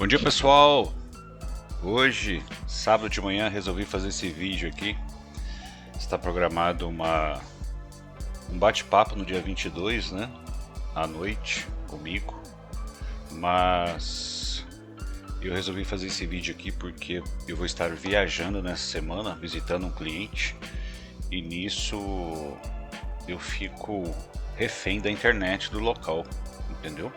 Bom dia, pessoal. Hoje, sábado de manhã, resolvi fazer esse vídeo aqui. Está programado um bate-papo no dia 22, né? À noite, comigo. Mas eu resolvi fazer esse vídeo aqui porque eu vou estar viajando nessa semana, visitando um cliente. E nisso eu fico refém da internet do local, entendeu?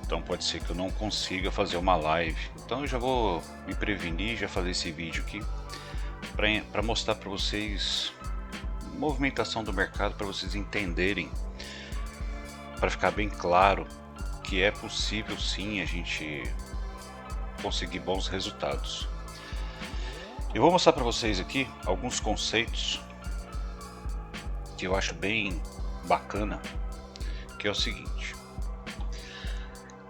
Então pode ser que eu não consiga fazer uma live. Então eu já vou me prevenir, já fazer esse vídeo aqui para mostrar para vocês a movimentação do mercado, para vocês entenderem, para ficar bem claro que é possível sim a gente conseguir bons resultados. Eu vou mostrar para vocês aqui alguns conceitos que eu acho bem bacana, que é o seguinte: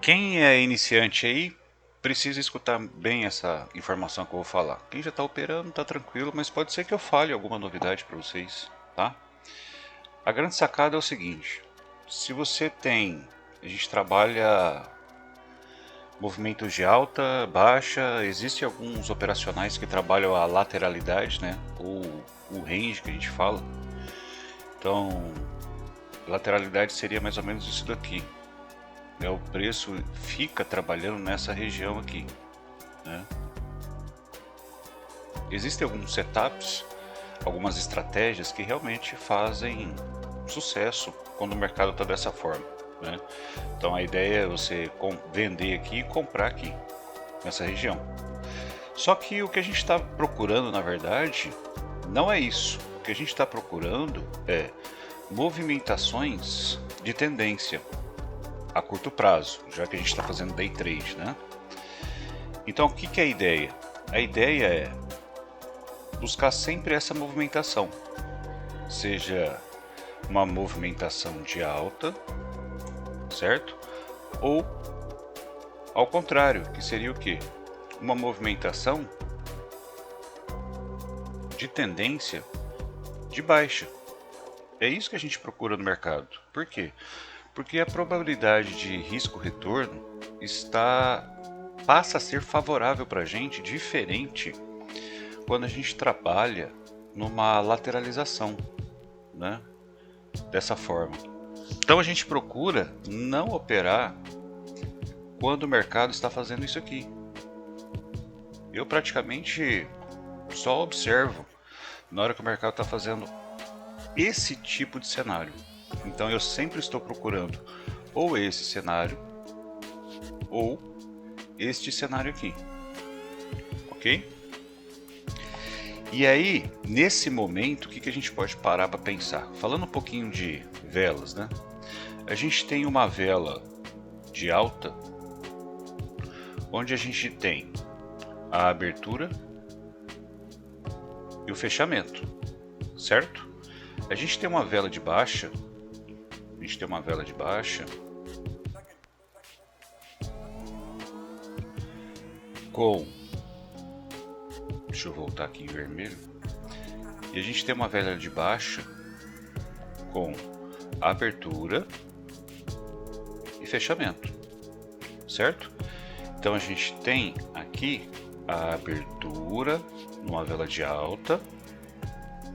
quem é iniciante aí precisa escutar bem essa informação que eu vou falar. Quem já está operando está tranquilo, mas pode ser que eu fale alguma novidade para vocês, tá? A grande sacada é o seguinte: se você tem, a gente trabalha movimentos de alta, baixa, existem alguns operacionais que trabalham a lateralidade, né? Ou o range que a gente fala. Então, lateralidade seria mais ou menos isso daqui. O preço fica trabalhando nessa região aqui, né? Existem alguns setups, algumas estratégias que realmente fazem sucesso quando o mercado está dessa forma, né? Então a ideia é você vender aqui e comprar aqui, nessa região. Só que o que a gente está procurando, na verdade, não é isso. O que a gente está procurando é movimentações de tendência a curto prazo, já que a gente está fazendo day trade, né? Então, o que é a ideia? A ideia é buscar sempre essa movimentação, seja uma movimentação de alta, certo? Ou ao contrário, que seria o quê? Uma movimentação de tendência de baixa. É isso que a gente procura no mercado. Por quê? Porque a probabilidade de risco-retorno passa a ser favorável para a gente, diferente quando a gente trabalha numa lateralização, né? Dessa forma. Então a gente procura não operar quando o mercado está fazendo isso aqui. Eu praticamente só observo na hora que o mercado está fazendo esse tipo de cenário. Então eu sempre estou procurando ou esse cenário ou este cenário aqui, ok? E aí, nesse momento, o que a gente pode parar para pensar? Falando um pouquinho de velas, né? A gente tem uma vela de alta, onde a gente tem a abertura e o fechamento, certo? A gente tem uma vela de baixa. Com, deixa eu voltar aqui em vermelho. E a gente tem uma vela de baixa com abertura e fechamento, certo? Então a gente tem aqui a abertura numa vela de alta,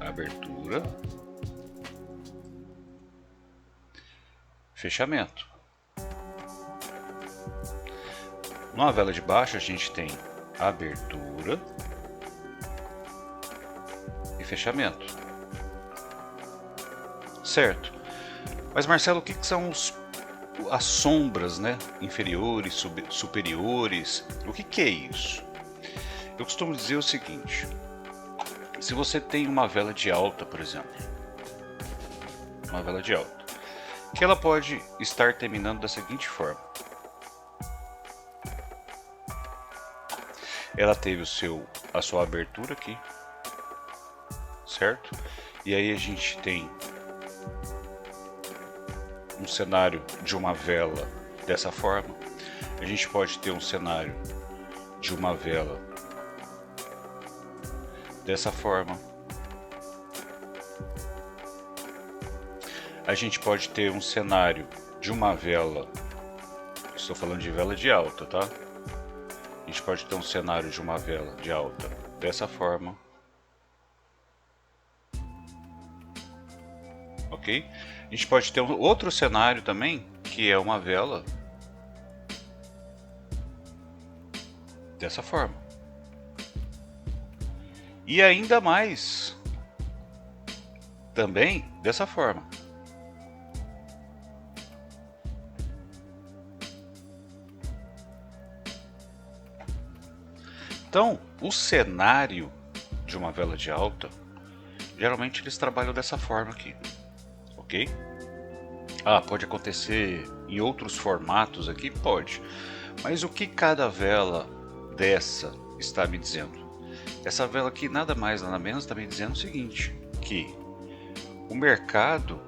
abertura, fechamento. Numa vela de baixa a gente tem abertura e fechamento, certo? Mas Marcelo, o que são as sombras, né? Inferiores, superiores? O que é isso? Eu costumo dizer o seguinte: se você tem uma vela de alta, por exemplo, uma vela de alta, que ela pode estar terminando da seguinte forma: ela teve a sua abertura aqui, certo? E aí a gente tem um cenário de uma vela dessa forma. A gente pode ter um cenário de uma vela dessa forma. A gente pode ter um cenário de uma vela, estou falando de vela de alta, tá? A gente pode ter um cenário de uma vela de alta dessa forma. Ok? A gente pode ter um outro cenário também, que é uma vela dessa forma. E ainda mais também dessa forma. Então, o cenário de uma vela de alta, geralmente eles trabalham dessa forma aqui, ok? Ah, pode acontecer em outros formatos aqui? Pode. Mas o que cada vela dessa está me dizendo? Essa vela aqui nada mais nada menos está me dizendo o seguinte, que o mercado,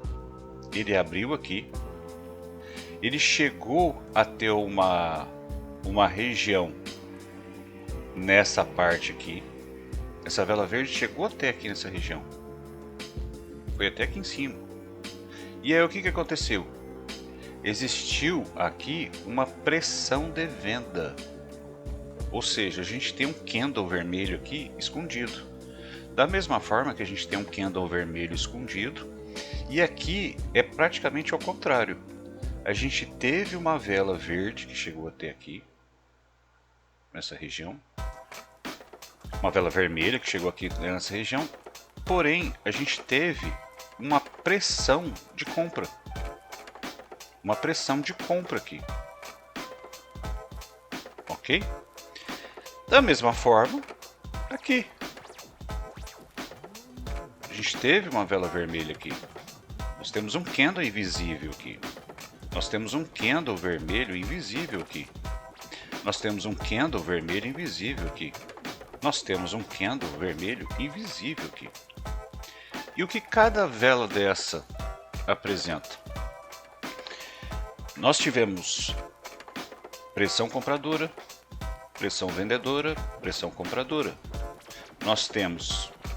ele abriu aqui, ele chegou a ter uma região nessa parte aqui. Essa vela verde chegou até aqui nessa região, foi até aqui em cima. E aí o que aconteceu? Existiu aqui uma pressão de venda, ou seja, a gente tem um candle vermelho aqui escondido, da mesma forma que a gente tem um candle vermelho escondido. E aqui é praticamente ao contrário, a gente teve uma vela verde que chegou até aqui nessa região, uma vela vermelha que chegou aqui nessa região, porém a gente teve uma pressão de compra, aqui, ok? Da mesma forma aqui, a gente teve uma vela vermelha aqui, nós temos um candle invisível aqui, nós temos um candle vermelho invisível aqui, nós temos um candle vermelho invisível aqui, nós temos um candle vermelho invisível aqui. E o que cada vela dessa apresenta? Nós tivemos pressão compradora, pressão vendedora, pressão compradora. Nós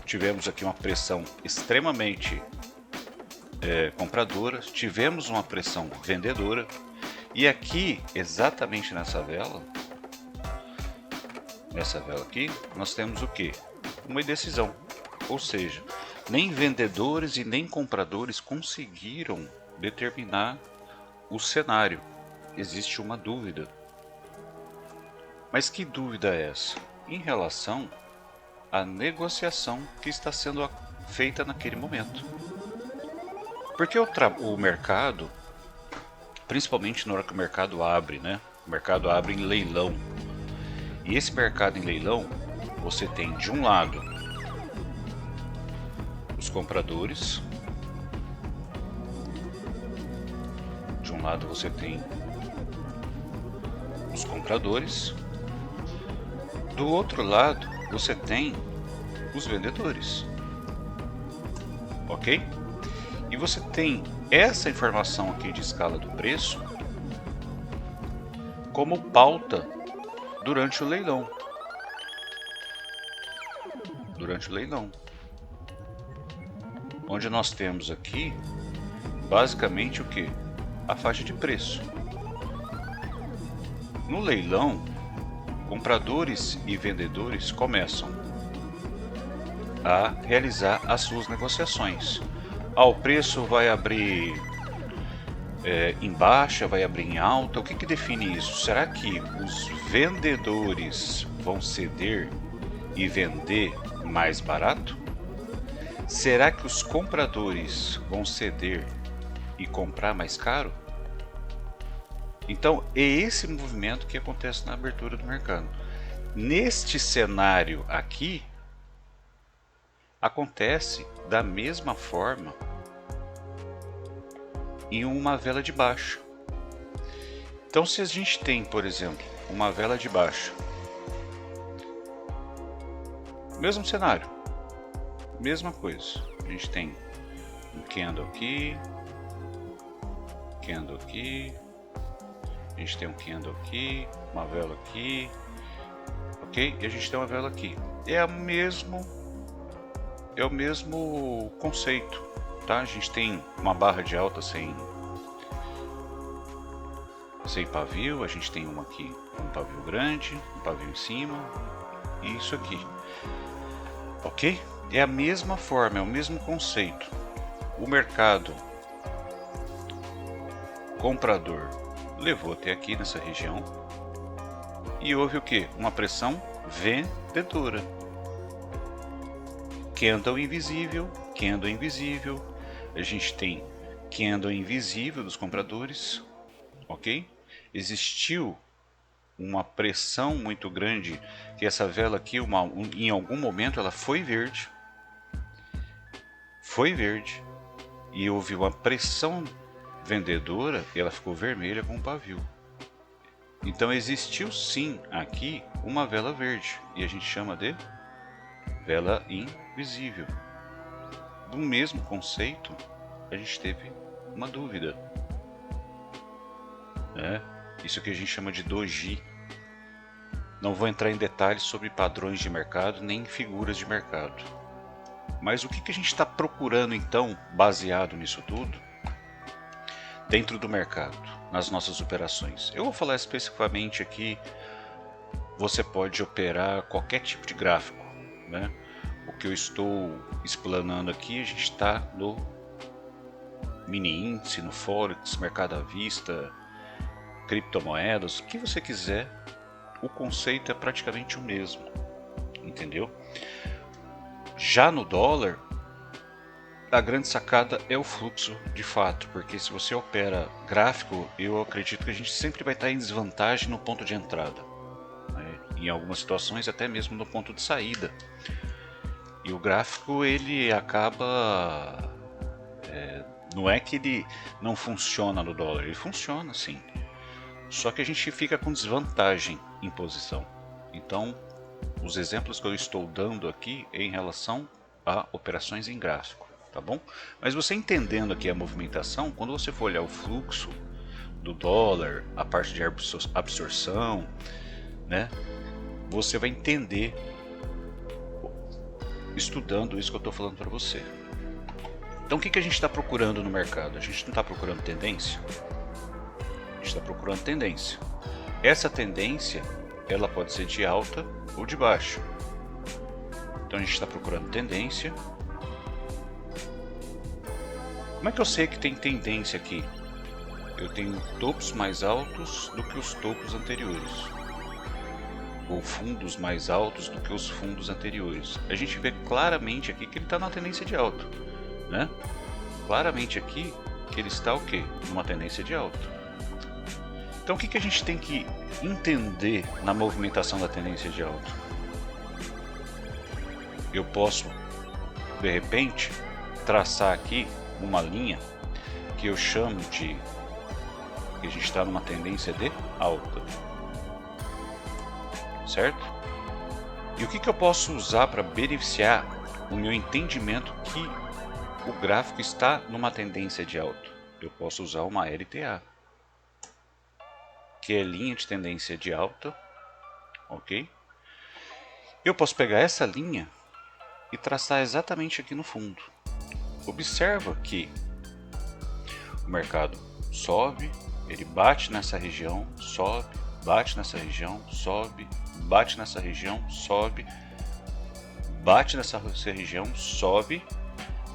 tivemos aqui uma pressão extremamente compradora, tivemos uma pressão vendedora, e aqui, exatamente nessa vela aqui, nós temos o que? Uma indecisão, ou seja, nem vendedores e nem compradores conseguiram determinar o cenário. Existe uma dúvida. Mas que dúvida é essa? Em relação à negociação que está sendo feita naquele momento. Porque o mercado, principalmente na hora que o mercado abre, né? O mercado abre em leilão. E esse mercado em leilão, você tem de um lado os compradores, de um lado você tem os compradores, do outro lado você tem os vendedores, ok? E você tem essa informação aqui de escala do preço como pauta durante o leilão. Onde nós temos aqui basicamente o que? A faixa de preço. No leilão, compradores e vendedores começam a realizar as suas negociações. O preço vai abrir em baixa, vai abrir em alta. O que define isso? Será que os vendedores vão ceder e vender mais barato? Será que os compradores vão ceder e comprar mais caro? Então é esse movimento que acontece na abertura do mercado. Neste cenário aqui, acontece da mesma forma em uma vela de baixa. Então se a gente tem, por exemplo, uma vela de baixa, mesmo cenário, mesma coisa, a gente tem um candle aqui, a gente tem um candle aqui, uma vela aqui, ok? E a gente tem uma vela aqui. É o mesmo conceito, tá? A gente tem uma barra de alta sem sem pavio, a gente tem uma aqui com um pavio grande, um pavio em cima e isso aqui, ok? É a mesma forma, é o mesmo conceito. O mercado comprador levou até aqui nessa região e houve o que? Uma pressão vendedora. Candle invisível, candle invisível. A gente tem candle invisível dos compradores, ok? Existiu uma pressão muito grande que essa vela aqui, em algum momento ela foi verde, e houve uma pressão vendedora e ela ficou vermelha com o pavio. Então existiu sim aqui uma vela verde e a gente chama de vela invisível. Do mesmo conceito, a gente teve uma dúvida, né? Isso que a gente chama de doji. Não vou entrar em detalhes sobre padrões de mercado nem figuras de mercado. Mas o que a gente está procurando então, baseado nisso tudo, dentro do mercado, nas nossas operações? Eu vou falar especificamente aqui, você pode operar qualquer tipo de gráfico, né? O que eu estou explanando aqui, a gente está no mini índice, no Forex, mercado à vista, criptomoedas, o que você quiser, o conceito é praticamente o mesmo, entendeu? Já no dólar, a grande sacada é o fluxo de fato, porque se você opera gráfico, eu acredito que a gente sempre vai estar em desvantagem no ponto de entrada, né? Em algumas situações até mesmo no ponto de saída. E o gráfico ele acaba, não é que ele não funciona no dólar, ele funciona sim, só que a gente fica com desvantagem em posição. Então os exemplos que eu estou dando aqui é em relação a operações em gráfico, tá bom? Mas você entendendo aqui a movimentação, quando você for olhar o fluxo do dólar, a parte de absorção, né, você vai entender estudando isso que eu estou falando para você. Então o que a gente está procurando no mercado? A gente não está procurando tendência? A gente está procurando tendência. Essa tendência ela pode ser de alta ou de baixa. Então a gente está procurando tendência. Como é que eu sei que tem tendência aqui? Eu tenho topos mais altos do que os topos anteriores, ou fundos mais altos do que os fundos anteriores. A gente vê claramente aqui que ele está na tendência de alta, né? Claramente aqui que ele está o quê? Numa tendência de alta. Então o que a gente tem que entender na movimentação da tendência de alta? Eu posso, de repente, traçar aqui uma linha que eu chamo de que a gente está numa tendência de alta, certo? E o que eu posso usar para beneficiar o meu entendimento que o gráfico está numa tendência de alta? Eu posso usar uma LTA, que é linha de tendência de alta, ok? Eu posso pegar essa linha e traçar exatamente aqui no fundo. Observa que o mercado sobe, ele bate nessa região, sobe, bate nessa região, sobe, bate nessa região, sobe, bate nessa região, sobe,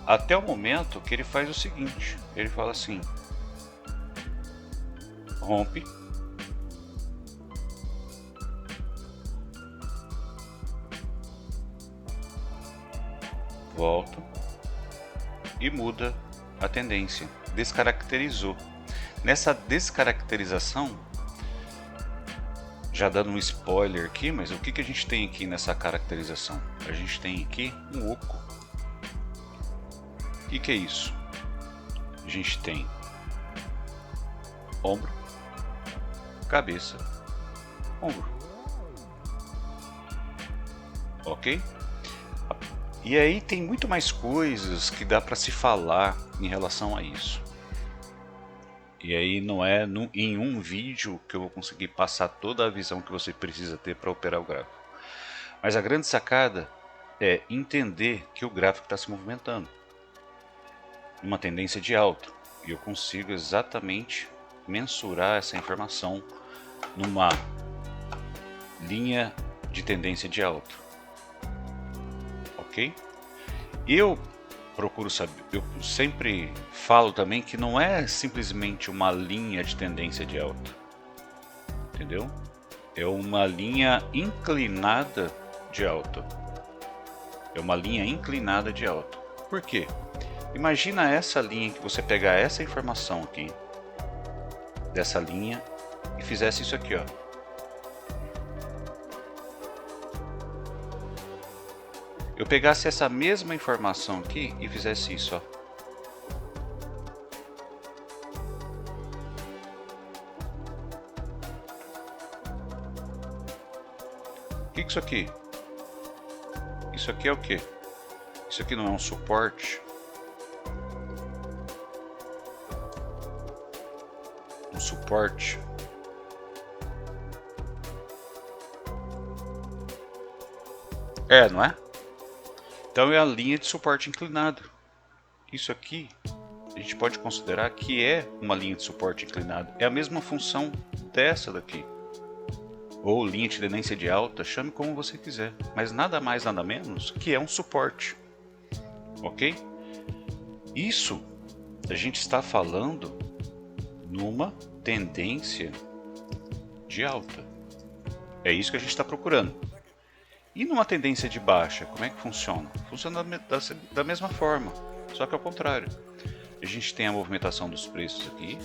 até o momento que ele faz o seguinte, ele fala assim, rompe, volta e muda a tendência, descaracterizou. Nessa descaracterização, já dando um spoiler aqui, mas o que a gente tem aqui nessa caracterização? A gente tem aqui um oco. O que é isso? A gente tem ombro, cabeça, ombro. Ok? E aí tem muito mais coisas que dá para se falar em relação a isso. E aí não é em um vídeo que eu vou conseguir passar toda a visão que você precisa ter para operar o gráfico. Mas a grande sacada é entender que o gráfico está se movimentando numa tendência de alta. E eu consigo exatamente mensurar essa informação numa linha de tendência de alta, ok? Eu procuro saber, eu sempre falo também que não é simplesmente uma linha de tendência de alta, entendeu? É uma linha inclinada de alta. É uma linha inclinada de alta. Por quê? Imagina essa linha, que você pegar essa informação aqui dessa linha e fizesse isso aqui, ó. Eu pegasse essa mesma informação aqui e fizesse isso, ó. O que é isso aqui? Isso aqui é o que? Isso aqui não é um suporte? Um suporte? É, não é? Então é a linha de suporte inclinado. Isso aqui a gente pode considerar que é uma linha de suporte inclinado. É a mesma função dessa daqui. Ou linha de tendência de alta, chame como você quiser. Mas nada mais, nada menos que é um suporte. Ok? Isso a gente está falando numa tendência de alta. É isso que a gente está procurando. E numa tendência de baixa, como é que funciona? Funciona da mesma forma, só que ao contrário. A gente tem a movimentação dos preços aqui.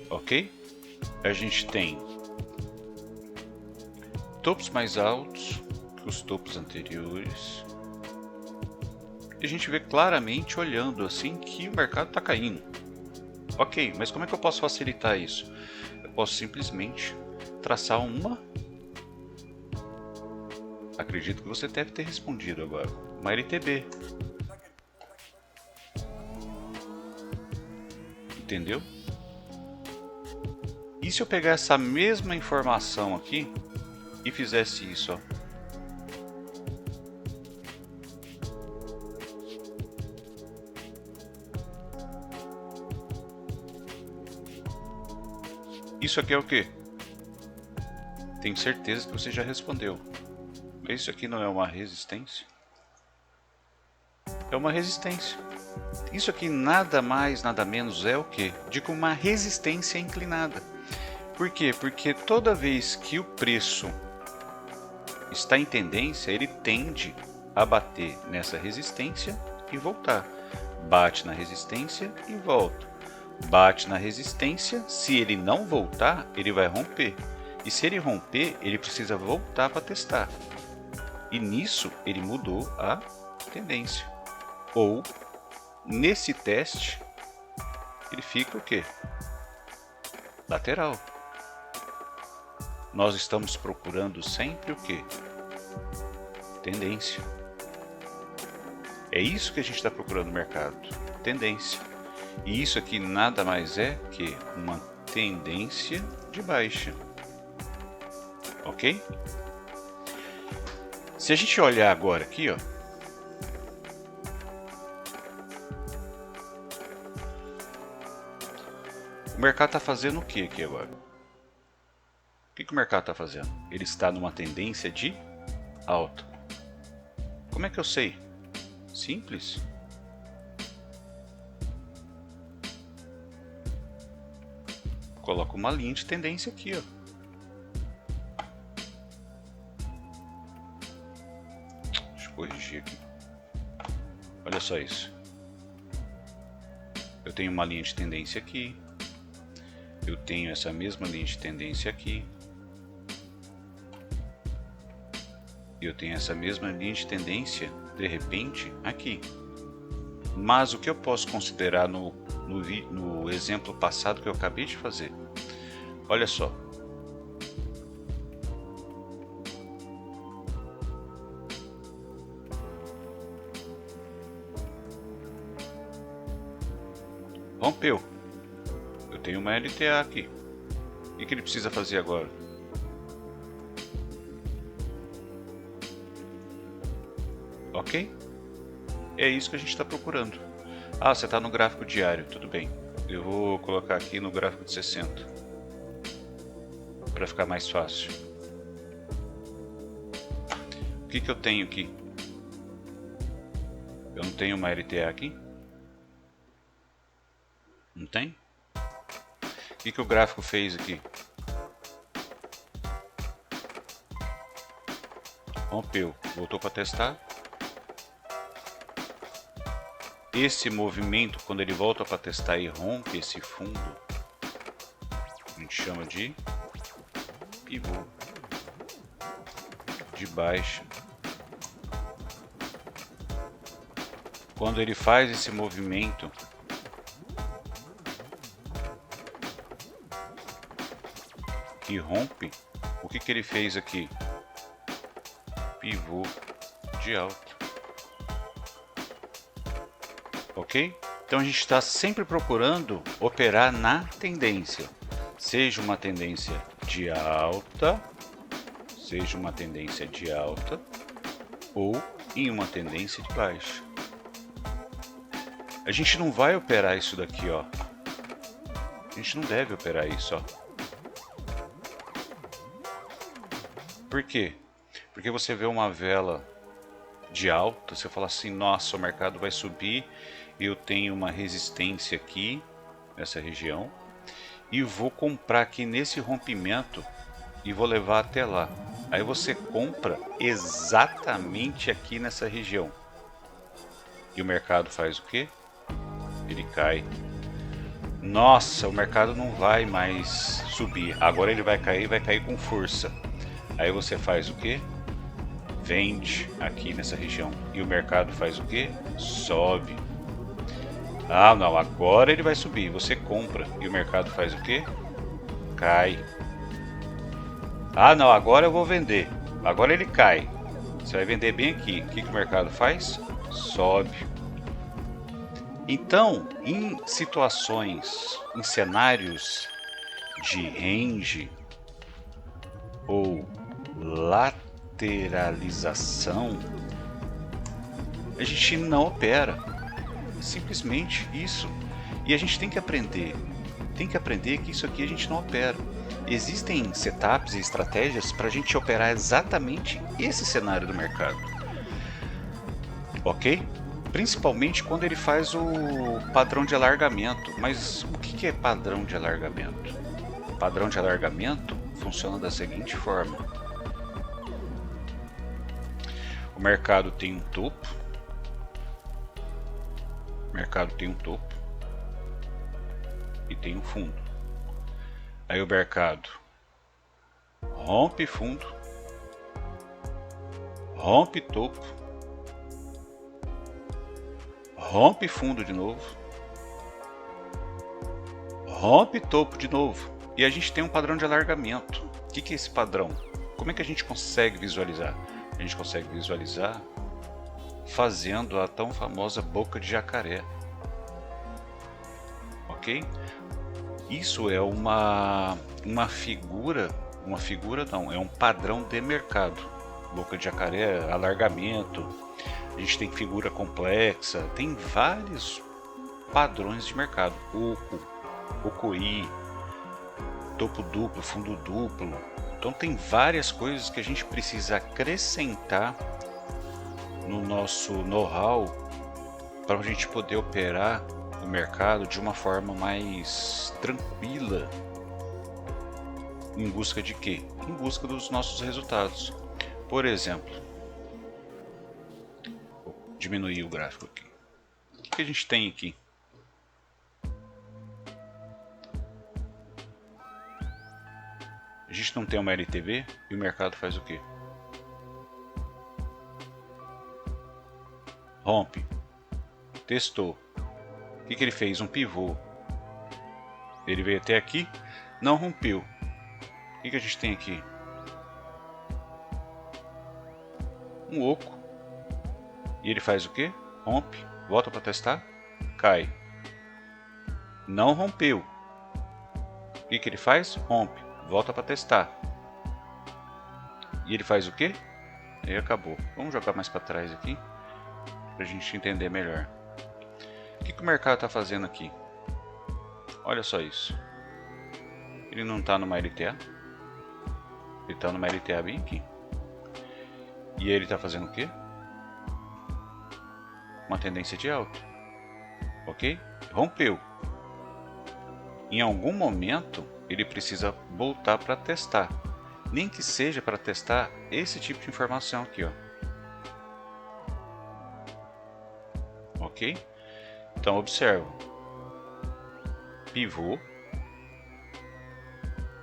Ok? A gente tem topos mais altos que os topos anteriores. E a gente vê claramente, olhando assim, que o mercado está caindo. Ok, mas como é que eu posso facilitar isso? Eu posso simplesmente traçar uma... Acredito que você deve ter respondido agora. Uma LTB. Entendeu? E se eu pegar essa mesma informação aqui e fizesse isso, ó? Isso aqui é o que? Tenho certeza que você já respondeu. Mas isso aqui não é uma resistência? É uma resistência. Isso aqui nada mais, nada menos é o que? Digo, uma resistência inclinada. Por quê? Porque toda vez que o preço está em tendência, ele tende a bater nessa resistência e voltar. Bate na resistência e volta. Bate na resistência, se ele não voltar, ele vai romper. E se ele romper, ele precisa voltar para testar. E nisso ele mudou a tendência. Ou, nesse teste, ele fica o quê? Lateral. Nós estamos procurando sempre o quê? Tendência. É isso que a gente está procurando no mercado. Tendência. E isso aqui nada mais é que uma tendência de baixa. Ok? Se a gente olhar agora aqui, ó, o mercado está fazendo o que aqui agora? O que o mercado está fazendo? Ele está numa tendência de alta. Como é que eu sei? Simples. Coloco uma linha de tendência aqui, ó. Deixa eu corrigir aqui. Olha só isso. Eu tenho uma linha de tendência aqui. Eu tenho essa mesma linha de tendência aqui. E eu tenho essa mesma linha de tendência, de repente, aqui. Mas o que eu posso considerar no exemplo passado que eu acabei de fazer? Olha só. Rompeu. Eu tenho uma LTA aqui. O que ele precisa fazer agora? Ok? É isso que a gente está procurando. Ah, você está no gráfico diário, tudo bem. Eu vou colocar aqui no gráfico de 60 para ficar mais fácil. O que eu tenho aqui? Eu não tenho uma LTA aqui? Não tem? O que o gráfico fez aqui? Rompeu, voltou para testar. Esse movimento, quando ele volta para testar e rompe esse fundo, a gente chama de pivô de baixa. Quando ele faz esse movimento, que rompe, o que ele fez aqui? Pivô de alta. Ok? Então a gente está sempre procurando operar na tendência, seja uma tendência de alta, ou em uma tendência de baixa. A gente não vai operar isso daqui, ó. A gente não deve operar isso, ó. Por quê? Porque você vê uma vela de alta, você fala assim, nossa, o mercado vai subir, eu tenho uma resistência aqui nessa região e vou comprar aqui nesse rompimento e vou levar até lá. Aí você compra exatamente aqui nessa região e o mercado faz o quê? Ele cai. Nossa, o mercado não vai mais subir, agora ele vai cair com força. Aí você faz o quê? Vende aqui nessa região e o mercado faz o que? Sobe. Ah, não, agora ele vai subir. Você compra e o mercado faz o que? Cai. Ah, não, agora eu vou vender. Agora ele cai. Você vai vender bem aqui. O que o mercado faz? Sobe. Então, em situações, em cenários de range ou lateralização, a gente não opera, simplesmente isso. E a gente tem que aprender que isso aqui a gente não opera. Existem setups e estratégias para a gente operar exatamente esse cenário do mercado, ok? Principalmente quando ele faz o padrão de alargamento. Mas o que é padrão de alargamento? Padrão de alargamento funciona da seguinte forma: o mercado tem um topo, e tem um fundo. Aí o mercado rompe fundo, rompe topo, rompe fundo de novo, rompe topo de novo, e a gente tem um padrão de alargamento. O que é esse padrão? Como é que a gente consegue visualizar? A gente consegue visualizar fazendo a tão famosa boca de jacaré, ok? Isso é uma figura não, é um padrão de mercado. Boca de jacaré, alargamento, a gente tem figura complexa, tem vários padrões de mercado. Oco, Ocoí, topo duplo, fundo duplo. Então tem várias coisas que a gente precisa acrescentar no nosso know-how para a gente poder operar o mercado de uma forma mais tranquila. Em busca de quê? Em busca dos nossos resultados. Por exemplo, vou diminuir o gráfico aqui. O que a gente tem aqui? A gente não tem uma LTV e o mercado faz o quê? Rompe. Testou. O que ele fez? Um pivô. Ele veio até aqui, não rompeu. O que a gente tem aqui? Um oco. E ele faz o quê? Rompe, volta para testar, cai. Não rompeu. O que ele faz? Rompe, volta para testar. E ele faz o quê? E acabou. Vamos jogar mais para trás aqui para a gente entender melhor. que o mercado está fazendo aqui? Olha só isso. Ele não está numa LTA? Ele está numa LTA bem aqui. E ele está fazendo o quê? Uma tendência de alta. Ok? Rompeu. Em algum momento ele precisa voltar para testar. Nem que seja para testar esse tipo de informação aqui, ó. Ok? Então observa. Pivô.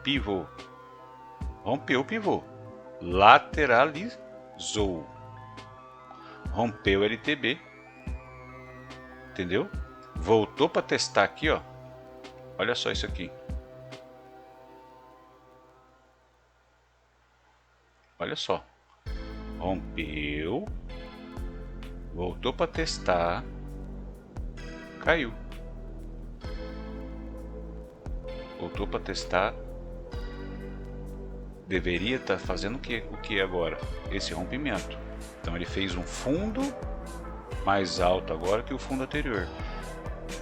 Pivô. Rompeu o pivô. Lateralizou. Rompeu o LTB. Entendeu? Voltou para testar aqui, ó. Olha só isso aqui. Olha só. Rompeu. Voltou para testar. Caiu. Voltou para testar. Deveria estar fazendo o que agora? Esse rompimento. Então ele fez um fundo mais alto agora que o fundo anterior.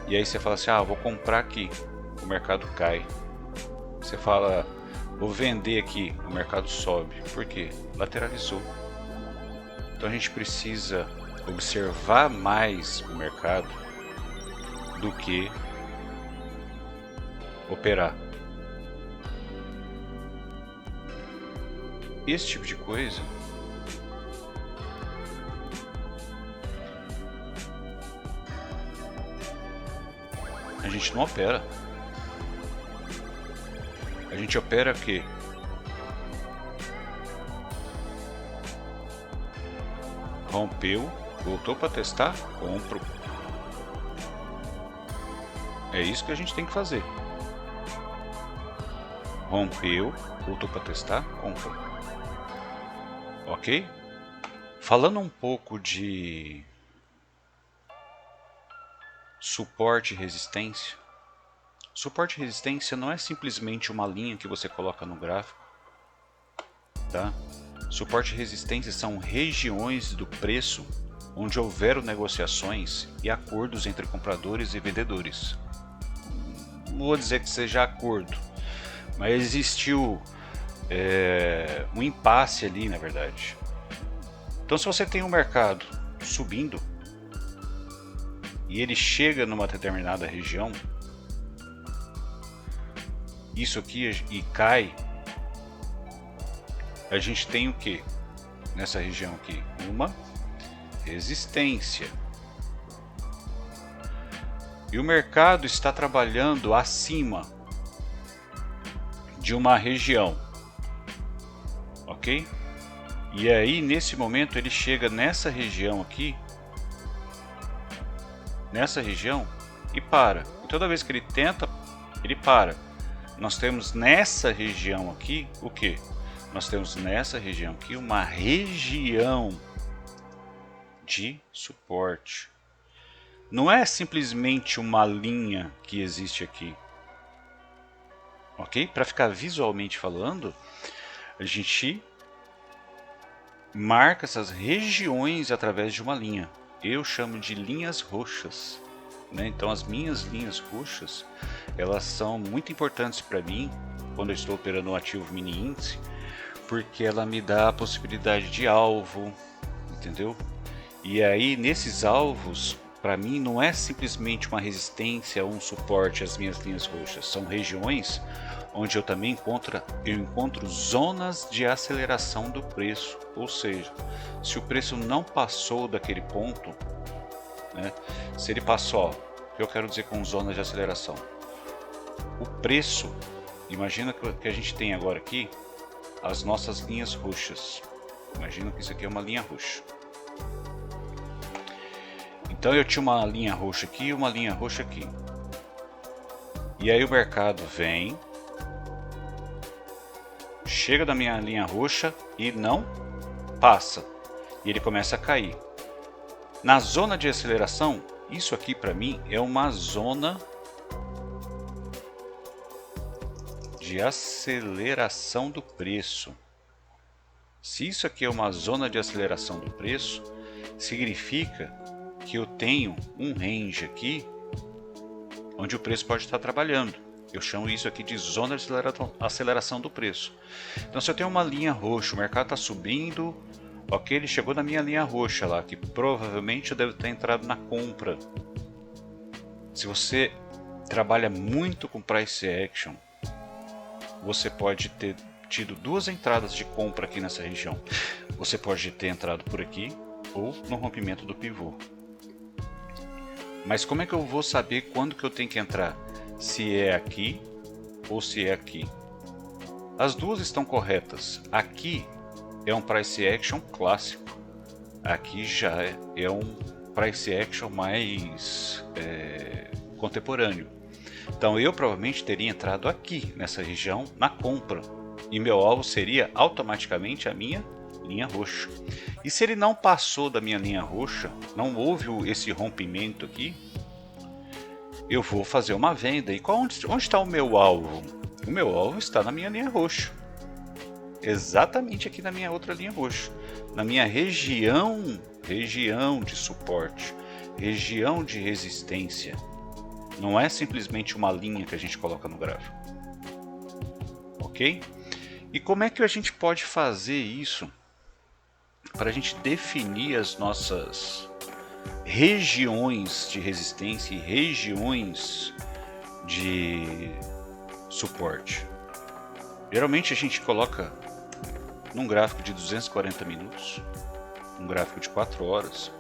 E aí você fala assim, ah, vou comprar aqui. O mercado cai. Você fala, vou vender aqui. O mercado sobe. Por quê? Lateralizou. Então a gente precisa observar mais o mercado do que operar. Esse tipo de coisa a gente não opera. A gente opera o quê? Rompeu, voltou para testar, compro. É isso que a gente tem que fazer. Rompeu, voltou para testar, compro. Ok? Falando um pouco de suporte e resistência. Suporte e resistência não é simplesmente uma linha que você coloca no gráfico, tá? Suporte e resistência são regiões do preço onde houveram negociações e acordos entre compradores e vendedores. Não vou dizer que seja acordo, mas existiu um impasse ali, na verdade. Então, se você tem um mercado subindo e ele chega numa determinada região, isso aqui e cai, a gente tem o que nessa região aqui? Uma resistência. E o mercado está trabalhando acima de uma região, ok? E aí nesse momento ele chega nessa região aqui, nessa região, e para. E toda vez que ele tenta, ele para. Nós temos nessa região aqui o que? Nós temos nessa região aqui uma região de suporte. Não é simplesmente uma linha que existe aqui, ok? Para ficar visualmente falando, a gente marca essas regiões através de uma linha. Eu chamo de linhas roxas, né? Então as minhas linhas roxas, elas são muito importantes para mim quando eu estou operando um ativo mini índice, porque ela me dá a possibilidade de alvo, entendeu? E aí nesses alvos, para mim não é simplesmente uma resistência ou um suporte as minhas linhas roxas, são regiões onde eu também encontro zonas de aceleração do preço, ou seja, se o preço não passou daquele ponto, né, se ele passou, o que eu quero dizer com zona de aceleração? O preço, imagina que a gente tem agora aqui as nossas linhas roxas, imagina que isso aqui é uma linha roxa. Então eu tinha uma linha roxa aqui e uma linha roxa aqui. E aí o mercado vem, chega da minha linha roxa e não passa. E ele começa a cair. Na zona de aceleração, isso aqui para mim é uma zona de aceleração do preço. Se isso aqui é uma zona de aceleração do preço, significa que eu tenho um range aqui onde o preço pode estar trabalhando. Eu chamo isso aqui de zona de aceleração do preço. Então, se eu tenho uma linha roxa, o mercado está subindo, ok, ele chegou na minha linha roxa lá, que provavelmente eu devo ter entrado na compra. Se você trabalha muito com price action, você pode ter tido duas entradas de compra aqui nessa região. Você pode ter entrado por aqui ou no rompimento do pivô. Mas como é que eu vou saber quando que eu tenho que entrar? Se é aqui ou se é aqui? As duas estão corretas. Aqui é um price action clássico. Aqui já é um price action mais contemporâneo. Então eu provavelmente teria entrado aqui nessa região na compra. E meu alvo seria automaticamente a minha linha roxa. E se ele não passou da minha linha roxa, não houve esse rompimento aqui, eu vou fazer uma venda. E onde está o meu alvo? O meu alvo está na minha linha roxa. Exatamente aqui na minha outra linha roxa. Na minha região de suporte, região de resistência. Não é simplesmente uma linha que a gente coloca no gráfico. Ok? E como é que a gente pode fazer isso para a gente definir as nossas regiões de resistência e regiões de suporte? Geralmente a gente coloca num gráfico de 240 minutos, um gráfico de 4 horas,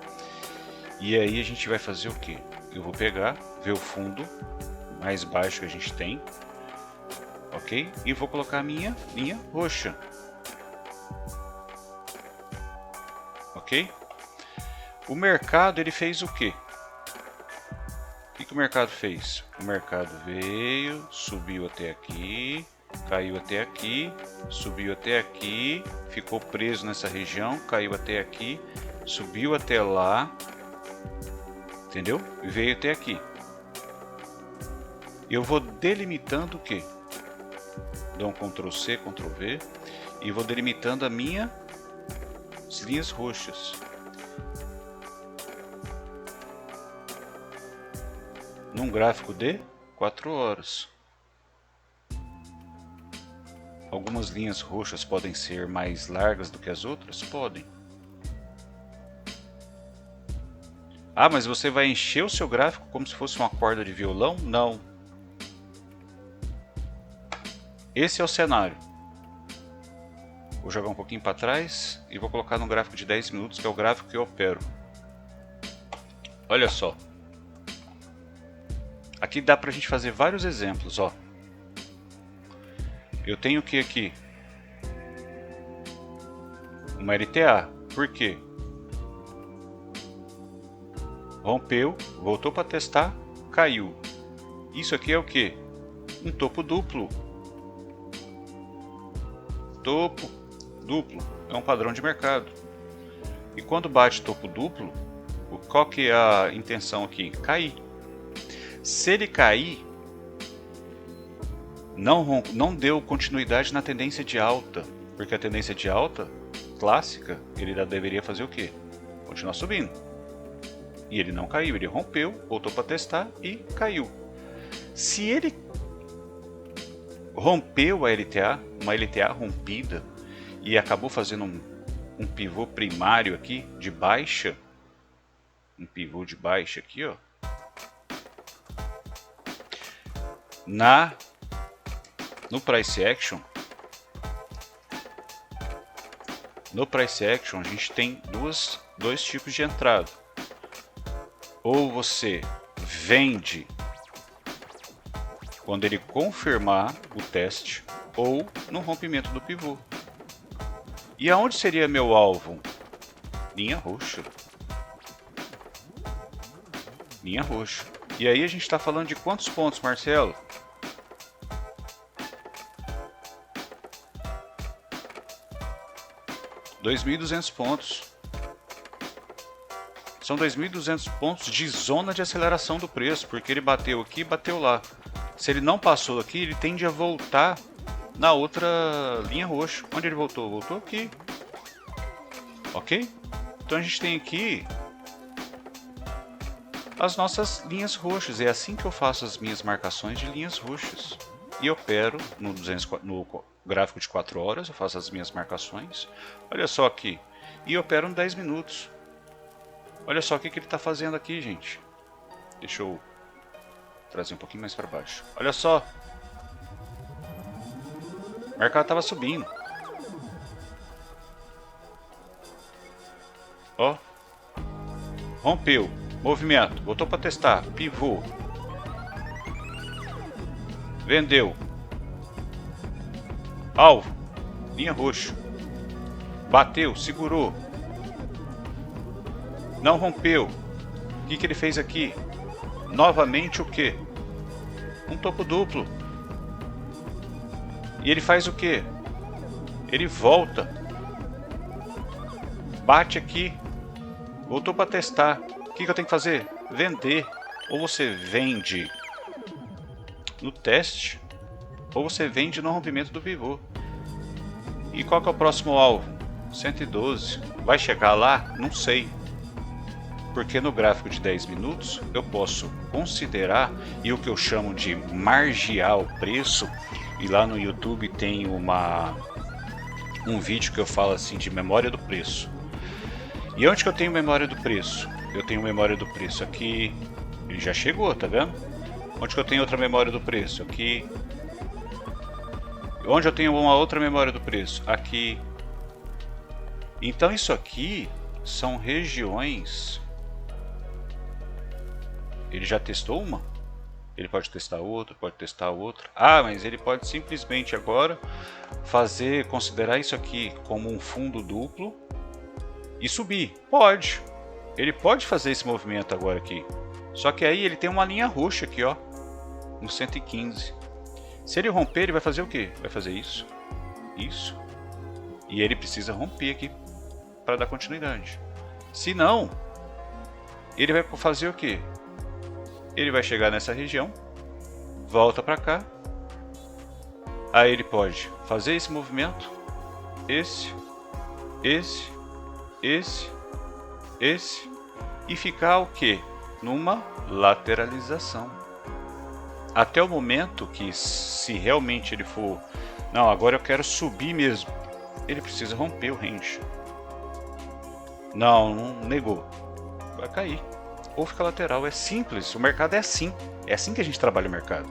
e aí a gente vai fazer o que? Eu vou pegar, ver o fundo mais baixo que a gente tem, ok? E vou colocar a minha linha roxa, ok? O mercado, ele fez o quê? O que o mercado fez? O mercado veio, subiu até aqui, caiu até aqui, subiu até aqui, ficou preso nessa região, caiu até aqui, subiu até lá, entendeu? E veio até aqui. Eu vou delimitando o quê? Dou um Ctrl C, Ctrl V e vou delimitando as minhas linhas roxas. Num gráfico de 4 horas. Algumas linhas roxas podem ser mais largas do que as outras? Podem. Ah, mas você vai encher o seu gráfico como se fosse uma corda de violão? Não. Esse é o cenário. Vou jogar um pouquinho para trás e vou colocar no gráfico de 10 minutos, que é o gráfico que eu opero. Olha só. Aqui dá pra gente fazer vários exemplos, ó. Eu tenho que aqui uma LTA. Por quê? Rompeu, voltou para testar, caiu. Isso aqui é o que? Um topo duplo. Topo duplo é um padrão de mercado. E quando bate topo duplo, qual que é a intenção aqui? Cair. Se ele cair, não deu continuidade na tendência de alta, porque a tendência de alta clássica, ele deveria fazer o quê? Continuar subindo. E ele não caiu, ele rompeu, voltou para testar e caiu. Se ele rompeu a LTA, uma LTA rompida, e acabou fazendo um pivô primário aqui de baixa, um pivô de baixa aqui, ó. No price action, a gente tem dois tipos de entrada. Ou você vende quando ele confirmar o teste, ou no rompimento do pivô. E aonde seria meu alvo? Linha roxa. Linha roxa. E aí a gente está falando de quantos pontos, Marcelo? $2.200 pontos. São 2.200 pontos de zona de aceleração do preço, porque ele bateu aqui e bateu lá. Se ele não passou aqui, ele tende a voltar na outra linha roxa. Onde ele voltou? Voltou aqui. Ok? Então a gente tem aqui as nossas linhas roxas. É assim que eu faço as minhas marcações de linhas roxas. E opero no gráfico de 4 horas, eu faço as minhas marcações. Olha só aqui. E opero em 10 minutos. Olha só o que ele está fazendo aqui, gente. Deixa eu trazer um pouquinho mais para baixo. Olha só. O mercado estava subindo. Ó. Rompeu. Movimento. Voltou para testar. Pivô. Vendeu. Alvo. Linha roxa. Bateu. Segurou. Não rompeu. O que ele fez aqui? Novamente o que? Um topo duplo. E ele faz o que? Ele volta. Bate aqui. Voltou para testar. O que eu tenho que fazer? Vender. Ou você vende no teste, ou você vende no rompimento do pivô. E qual que é o próximo alvo? 112. Vai chegar lá? Não sei. Porque no gráfico de 10 minutos eu posso considerar, e o que eu chamo de margear o preço, e lá no YouTube tem um vídeo que eu falo assim de memória do preço. E onde que eu tenho memória do preço? Eu tenho memória do preço aqui, ele já chegou, tá vendo? Onde que eu tenho outra memória do preço? Aqui. Onde eu tenho uma outra memória do preço? Aqui. Então isso aqui são regiões. Ele já testou uma? Ele pode testar outra, pode testar outra. Ah, mas ele pode simplesmente agora considerar isso aqui como um fundo duplo e subir. Pode. Ele pode fazer esse movimento agora aqui. Só que aí ele tem uma linha roxa aqui, ó, no 115. Se ele romper, ele vai fazer o quê? Vai fazer isso, isso. E ele precisa romper aqui para dar continuidade. Se não, ele vai fazer o quê? Ele vai chegar nessa região, volta para cá, aí ele pode fazer esse movimento, esse, e ficar o que? Numa lateralização. Até o momento que, se realmente ele for, não, agora eu quero subir mesmo, ele precisa romper o range. Não negou, vai cair. Ou fica lateral, é simples, o mercado é assim que a gente trabalha o mercado.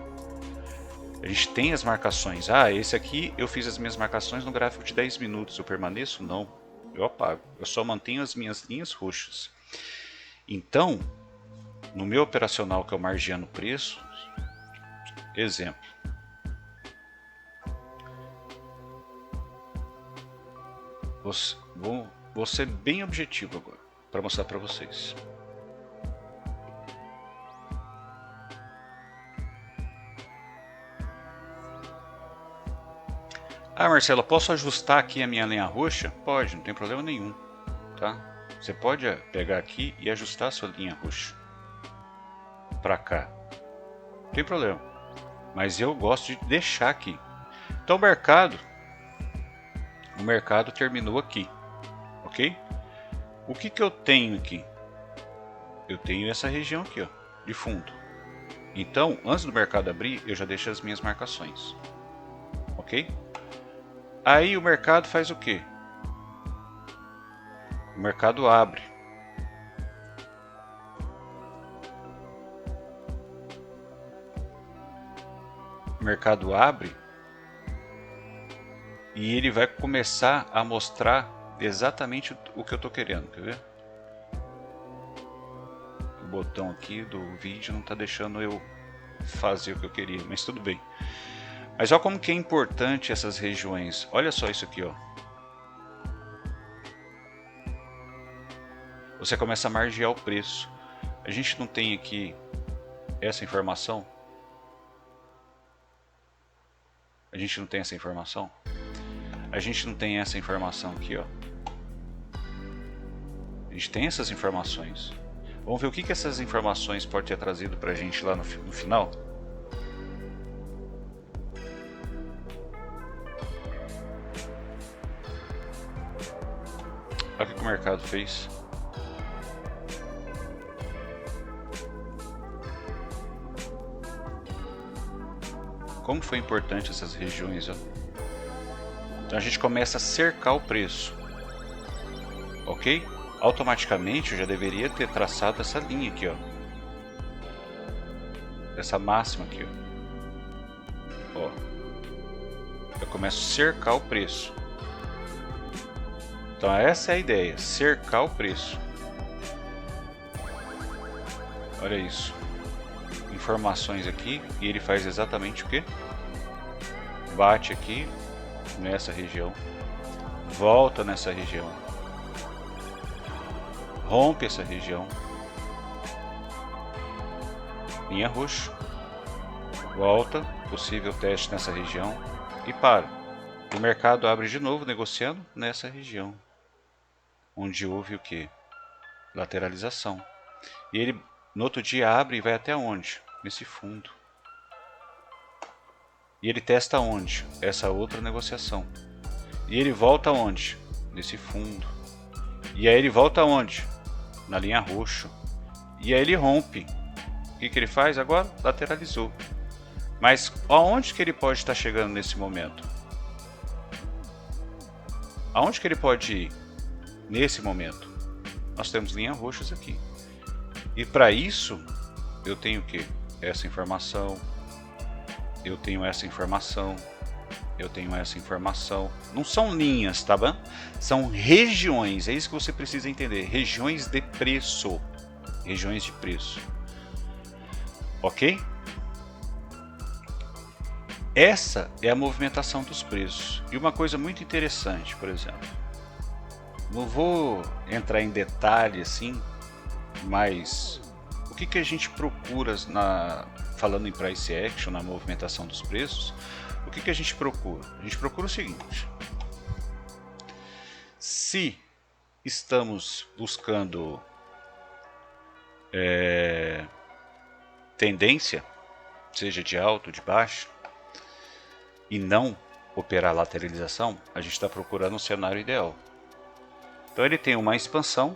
A gente tem as marcações, esse aqui eu fiz as minhas marcações no gráfico de 10 minutos, eu permaneço? Não, eu apago, eu só mantenho as minhas linhas roxas. Então, no meu operacional que é o margeando preço, exemplo, vou ser bem objetivo agora, para mostrar para vocês. Marcelo, posso ajustar aqui a minha linha roxa? Pode, não tem problema nenhum, tá? Você pode pegar aqui e ajustar a sua linha roxa para cá, não tem problema. Mas eu gosto de deixar aqui. Então o mercado terminou aqui, ok? O que eu tenho aqui? Eu tenho essa região aqui, ó, de fundo. Então, antes do mercado abrir, eu já deixo as minhas marcações, ok? Aí o mercado faz o quê? O mercado abre. O mercado abre e ele vai começar a mostrar exatamente o que eu estou querendo, quer ver? O botão aqui do vídeo não está deixando eu fazer o que eu queria, mas tudo bem. Mas olha como que é importante essas regiões. Olha só isso aqui, ó. Você começa a margear o preço. A gente não tem aqui essa informação? A gente não tem essa informação? A gente não tem essa informação aqui, ó. A gente tem essas informações. Vamos ver o que essas informações podem ter trazido pra gente lá no final? Olha o que o mercado fez. como foi importante essas regiões, ó. Então a gente começa a cercar o preço, ok? Automaticamente eu já deveria ter traçado essa linha aqui, ó, essa máxima aqui, ó. Eu começo a cercar o preço. Então essa é a ideia, cercar o preço. Olha isso, informações aqui, e ele faz exatamente o que? Bate aqui nessa região, volta nessa região, rompe essa região, linha roxa, volta, possível teste nessa região e para. O mercado abre de novo negociando nessa região, onde houve o que? Lateralização. E ele no outro dia abre e vai até onde? Nesse fundo. E ele testa onde? Essa outra negociação. E ele volta onde? Nesse fundo. E aí ele volta onde? Na linha roxa. E aí ele rompe. O que ele faz agora? Lateralizou. Mas aonde que ele pode estar chegando nesse momento? Aonde que ele pode ir nesse momento? Nós temos linhas roxas aqui. E para isso, eu tenho o que? Essa informação, eu tenho essa informação, eu tenho essa informação. Não são linhas, tá bom? São regiões, é isso que você precisa entender. Regiões de preço. Regiões de preço. Ok? Essa é a movimentação dos preços. E uma coisa muito interessante, por exemplo. Não vou entrar em detalhe assim, mas o que a gente procura falando em price action, na movimentação dos preços? O que a gente procura? A gente procura o seguinte: se estamos buscando tendência, seja de alta ou de baixa, e não operar lateralização, a gente está procurando um cenário ideal. Então ele tem uma expansão,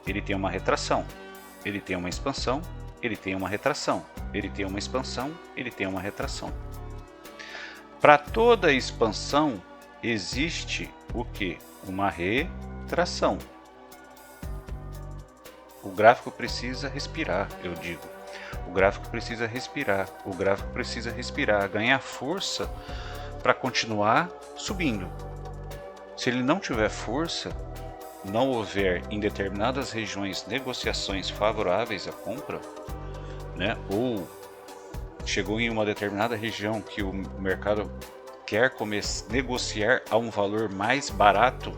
ele tem uma retração, ele tem uma expansão, ele tem uma retração, ele tem uma expansão, ele tem uma retração. Para toda expansão existe o que? Uma retração. O gráfico precisa respirar, eu digo. O gráfico precisa respirar, o gráfico precisa respirar, ganhar força para continuar subindo. Se ele não tiver força, não houver em determinadas regiões negociações favoráveis à compra, né, ou chegou em uma determinada região que o mercado quer negociar a um valor mais barato,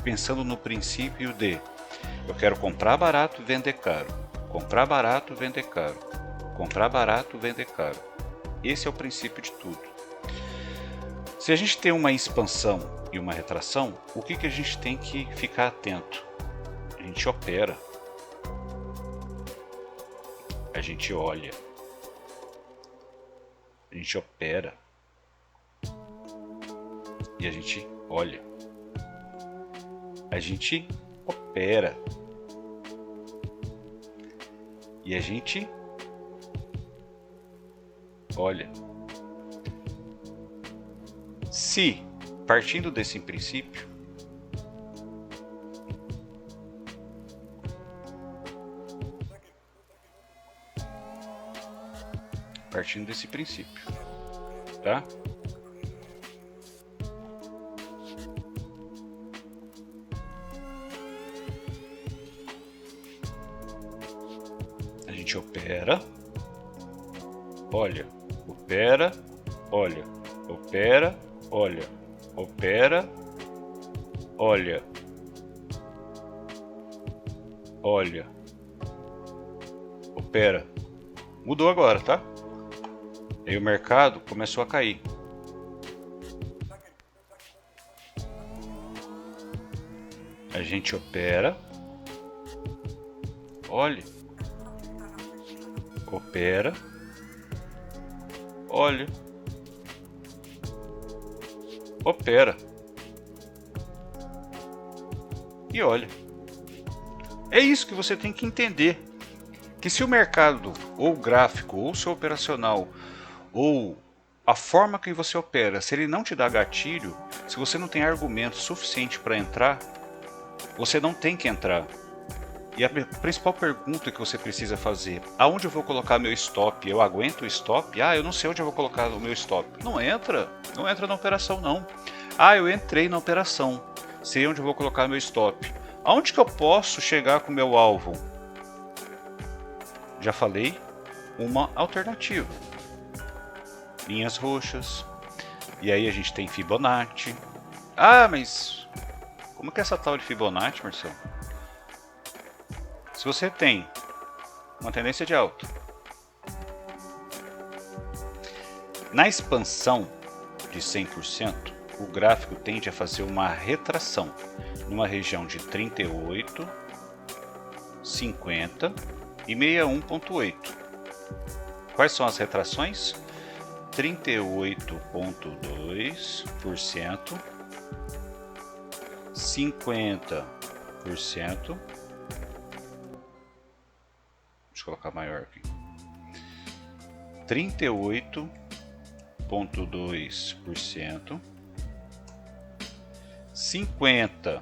pensando no princípio de eu quero comprar barato, vender caro, comprar barato, vender caro, comprar barato, vender caro. Esse é o princípio de tudo. Se a gente tem uma expansão e uma retração, o que a gente tem que ficar atento? A gente opera, a gente olha, a gente opera e a gente olha, a gente opera e a gente olha. Se partindo desse princípio, tá? A gente opera, olha, opera, olha, opera, olha, opera, olha, olha, opera. Mudou agora, tá? Aí o mercado começou a cair. A gente opera, olha, opera, olha, opera e olha. É isso que você tem que entender, que se o mercado ou o gráfico ou o seu operacional ou a forma que você opera, se ele não te dá gatilho, se você não tem argumento suficiente para entrar, você não tem que entrar. E a principal pergunta que você precisa fazer: aonde eu vou colocar meu stop? Eu aguento o stop? Eu não sei onde eu vou colocar o meu stop. Não entra na operação não. Eu entrei na operação, sei onde eu vou colocar meu stop. Aonde que eu posso chegar com o meu alvo? Já falei, uma alternativa. Linhas roxas. E aí a gente tem Fibonacci. Mas como que é essa tal de Fibonacci, Marcelo? Se você tem uma tendência de alta, na expansão de 100%, o gráfico tende a fazer uma retração numa região de 38, 50 e 61,8. Quais são as retrações? 38,2%, 50%. Deixa eu colocar maior aqui. 38,2%, 50%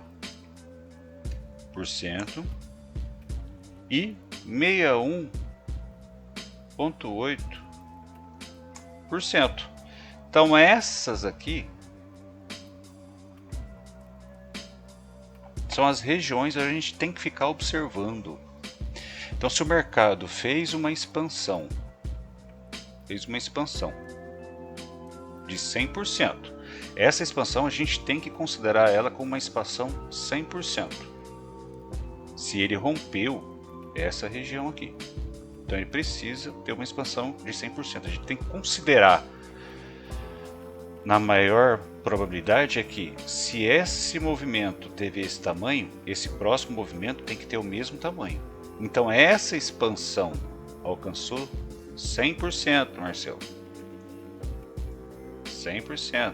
e 61,8%. Então essas aqui são as regiões que a gente tem que ficar observando. Então, se o mercado fez uma expansão de 100%, essa expansão a gente tem que considerar ela como uma expansão 100%. Se ele rompeu essa região aqui, então ele precisa ter uma expansão de 100%. A gente tem que considerar, na maior probabilidade é que, se esse movimento teve esse tamanho, esse próximo movimento tem que ter o mesmo tamanho. Então essa expansão alcançou 100%, Marcelo. 100%.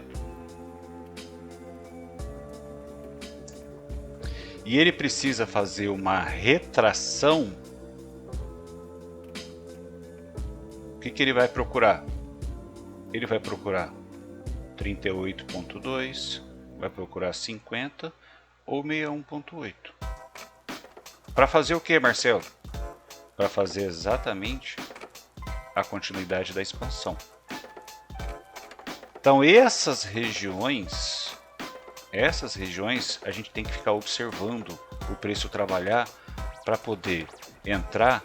E ele precisa fazer uma retração. O que ele vai procurar? Ele vai procurar 38,2, vai procurar 50 ou 61,8. Para fazer o que, Marcelo? Para fazer exatamente a continuidade da expansão. Então essas regiões a gente tem que ficar observando o preço trabalhar para poder entrar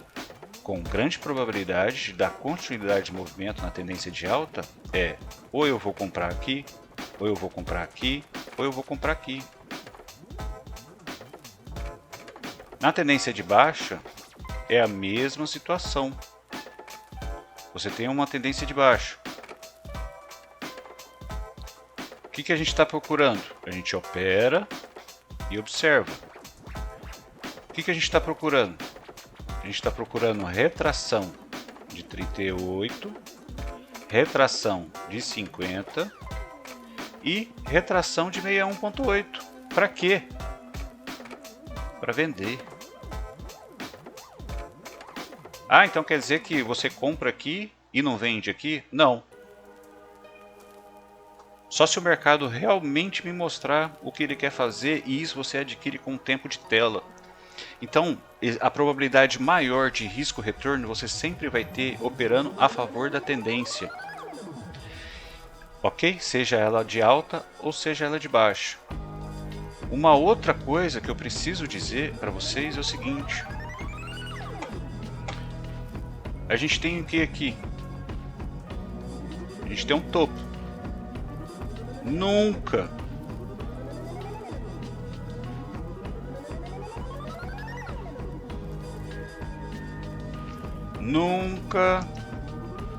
com grande probabilidade de dar continuidade de movimento na tendência de alta. Ou eu vou comprar aqui, ou eu vou comprar aqui, ou eu vou comprar aqui. Na tendência de baixa é a mesma situação. Você tem uma tendência de baixa. O que a gente está procurando? A gente opera e observa. O que a gente está procurando? A gente está procurando retração de 38, retração de 50 e retração de 61,8. Para quê? Para vender. Então quer dizer que você compra aqui e não vende aqui? Não. Só se o mercado realmente me mostrar o que ele quer fazer, e isso você adquire com o tempo de tela. Então, a probabilidade maior de risco-retorno você sempre vai ter operando a favor da tendência. Ok? Seja ela de alta ou seja ela de baixa. Uma outra coisa que eu preciso dizer para vocês é o seguinte. A gente tem o que aqui? A gente tem um topo. Nunca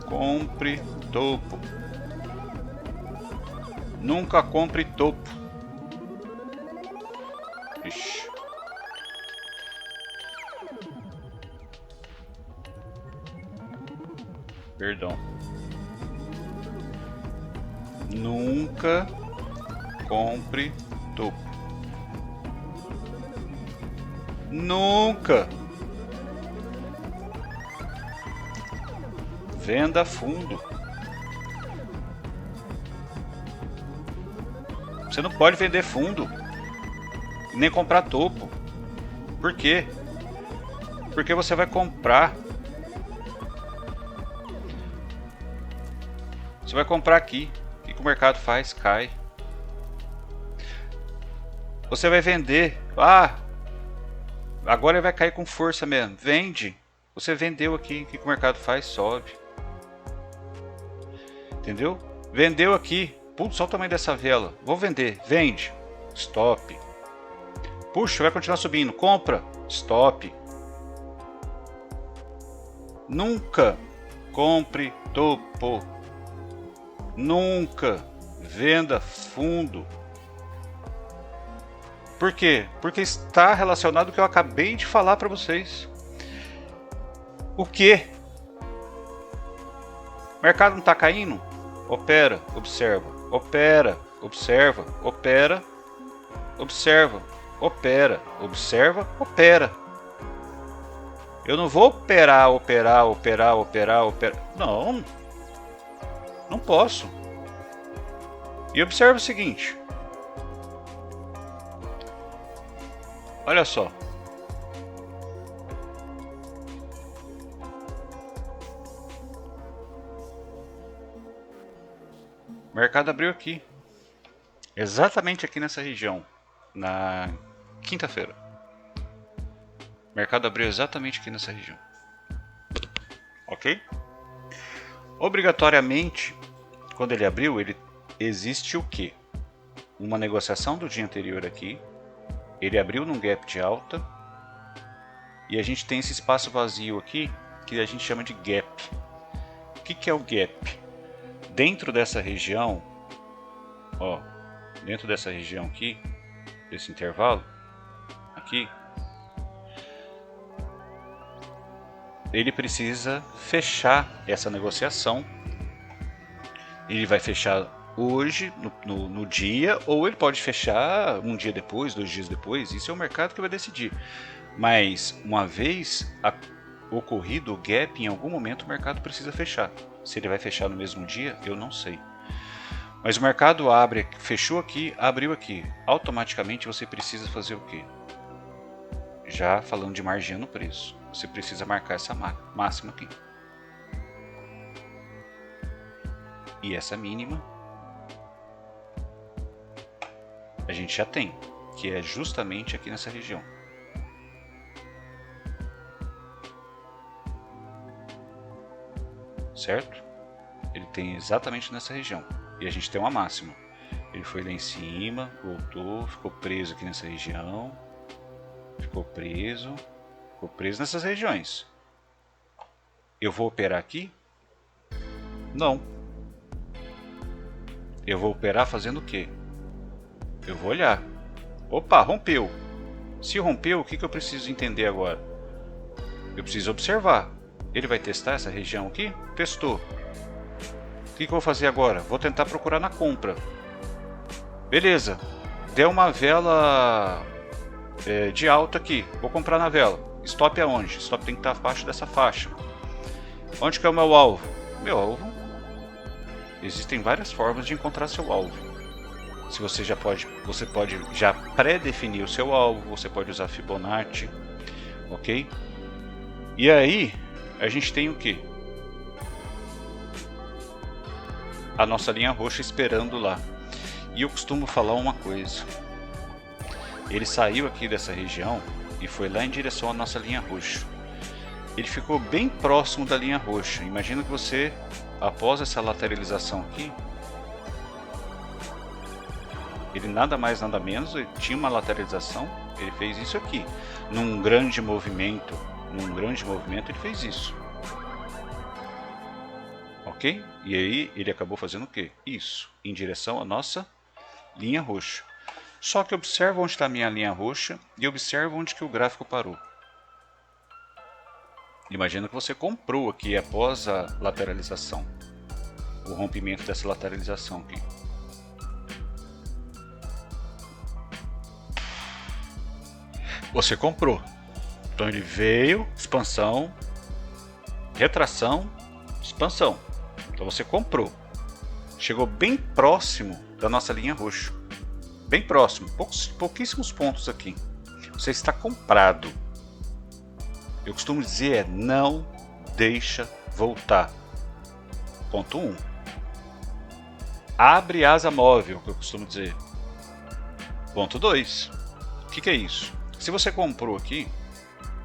compre topo. Nunca compre topo. Ixi. Perdão. Nunca compre topo. Nunca. Venda fundo. Você não pode vender fundo, nem comprar topo. Por quê? Porque você vai comprar. Você vai comprar aqui. O que o mercado faz? Cai. Você vai vender. Ah, agora ele vai cair com força mesmo. Vende. Você vendeu aqui. O que o mercado faz? Sobe. Entendeu? Vendeu aqui. Putz, olha o tamanho dessa vela. Vou vender. Vende. Stop. Puxa, vai continuar subindo. Compra. Stop. Nunca compre topo. Nunca venda fundo. Por quê? Porque está relacionado com o que eu acabei de falar para vocês. O quê? O mercado não está caindo? Opera, observa. Opera, observa. Opera, observa. Opera, observa, opera. Eu não vou operar. Não. Não posso. E observa o seguinte. Olha só. O mercado abriu aqui. Exatamente aqui nessa região. Na quinta-feira. O mercado abriu exatamente aqui nessa região. Ok? Obrigatoriamente, quando ele abriu, existe o quê? Uma negociação do dia anterior aqui. Ele abriu num gap de alta. E a gente tem esse espaço vazio aqui, que a gente chama de gap. O que é o gap? Dentro dessa região, ó, dentro dessa região aqui, desse intervalo, aqui, ele precisa fechar essa negociação. Ele vai fechar hoje, no dia, ou ele pode fechar um dia depois, 2 dias depois. Isso é o mercado que vai decidir. Mas uma vez ocorrido o gap, em algum momento o mercado precisa fechar. Se ele vai fechar no mesmo dia, eu não sei. Mas o mercado abre, fechou aqui, abriu aqui. Automaticamente você precisa fazer o quê? Já falando de margem no preço. Você precisa marcar essa máxima aqui. E essa mínima a gente já tem, que é justamente aqui nessa região. Certo? Ele tem exatamente nessa região. E a gente tem uma máxima. Ele foi lá em cima, voltou, ficou preso aqui nessa região. Ficou preso nessas regiões. Eu vou operar aqui? Não. Eu vou operar fazendo o quê? Eu vou olhar. Opa, rompeu. Se rompeu, o que eu preciso entender agora? Eu preciso observar. Ele vai testar essa região aqui? Testou. O que eu vou fazer agora? Vou tentar procurar na compra. Beleza. Deu uma vela de alta aqui. Vou comprar na vela. Stop aonde? Stop tem que estar abaixo dessa faixa. Onde que é o meu alvo? Meu alvo? Existem várias formas de encontrar seu alvo. Se você pode já pré-definir o seu alvo. Você pode usar Fibonacci. Ok? E aí, a gente tem o que? A nossa linha roxa esperando lá. E eu costumo falar uma coisa. Ele saiu aqui dessa região e foi lá em direção à nossa linha roxa. Ele ficou bem próximo da linha roxa. Imagina que você, após essa lateralização aqui, ele nada mais nada menos, ele tinha uma lateralização, ele fez isso aqui. Num grande movimento ele fez isso. Ok? E aí ele acabou fazendo o quê? Isso, em direção à nossa linha roxa. Só que observa onde está a minha linha roxa e observa onde que o gráfico parou. Imagina que você comprou aqui após a lateralização. O rompimento dessa lateralização aqui. Você comprou. Então ele veio, expansão, retração, expansão. Então você comprou. Chegou bem próximo da nossa linha roxa. bem próximo, pouquíssimos pontos aqui. Você está comprado. Eu costumo dizer não deixa voltar. Ponto 1. Abre asa móvel, que eu costumo dizer. Ponto 2. O que é isso? Se você comprou aqui,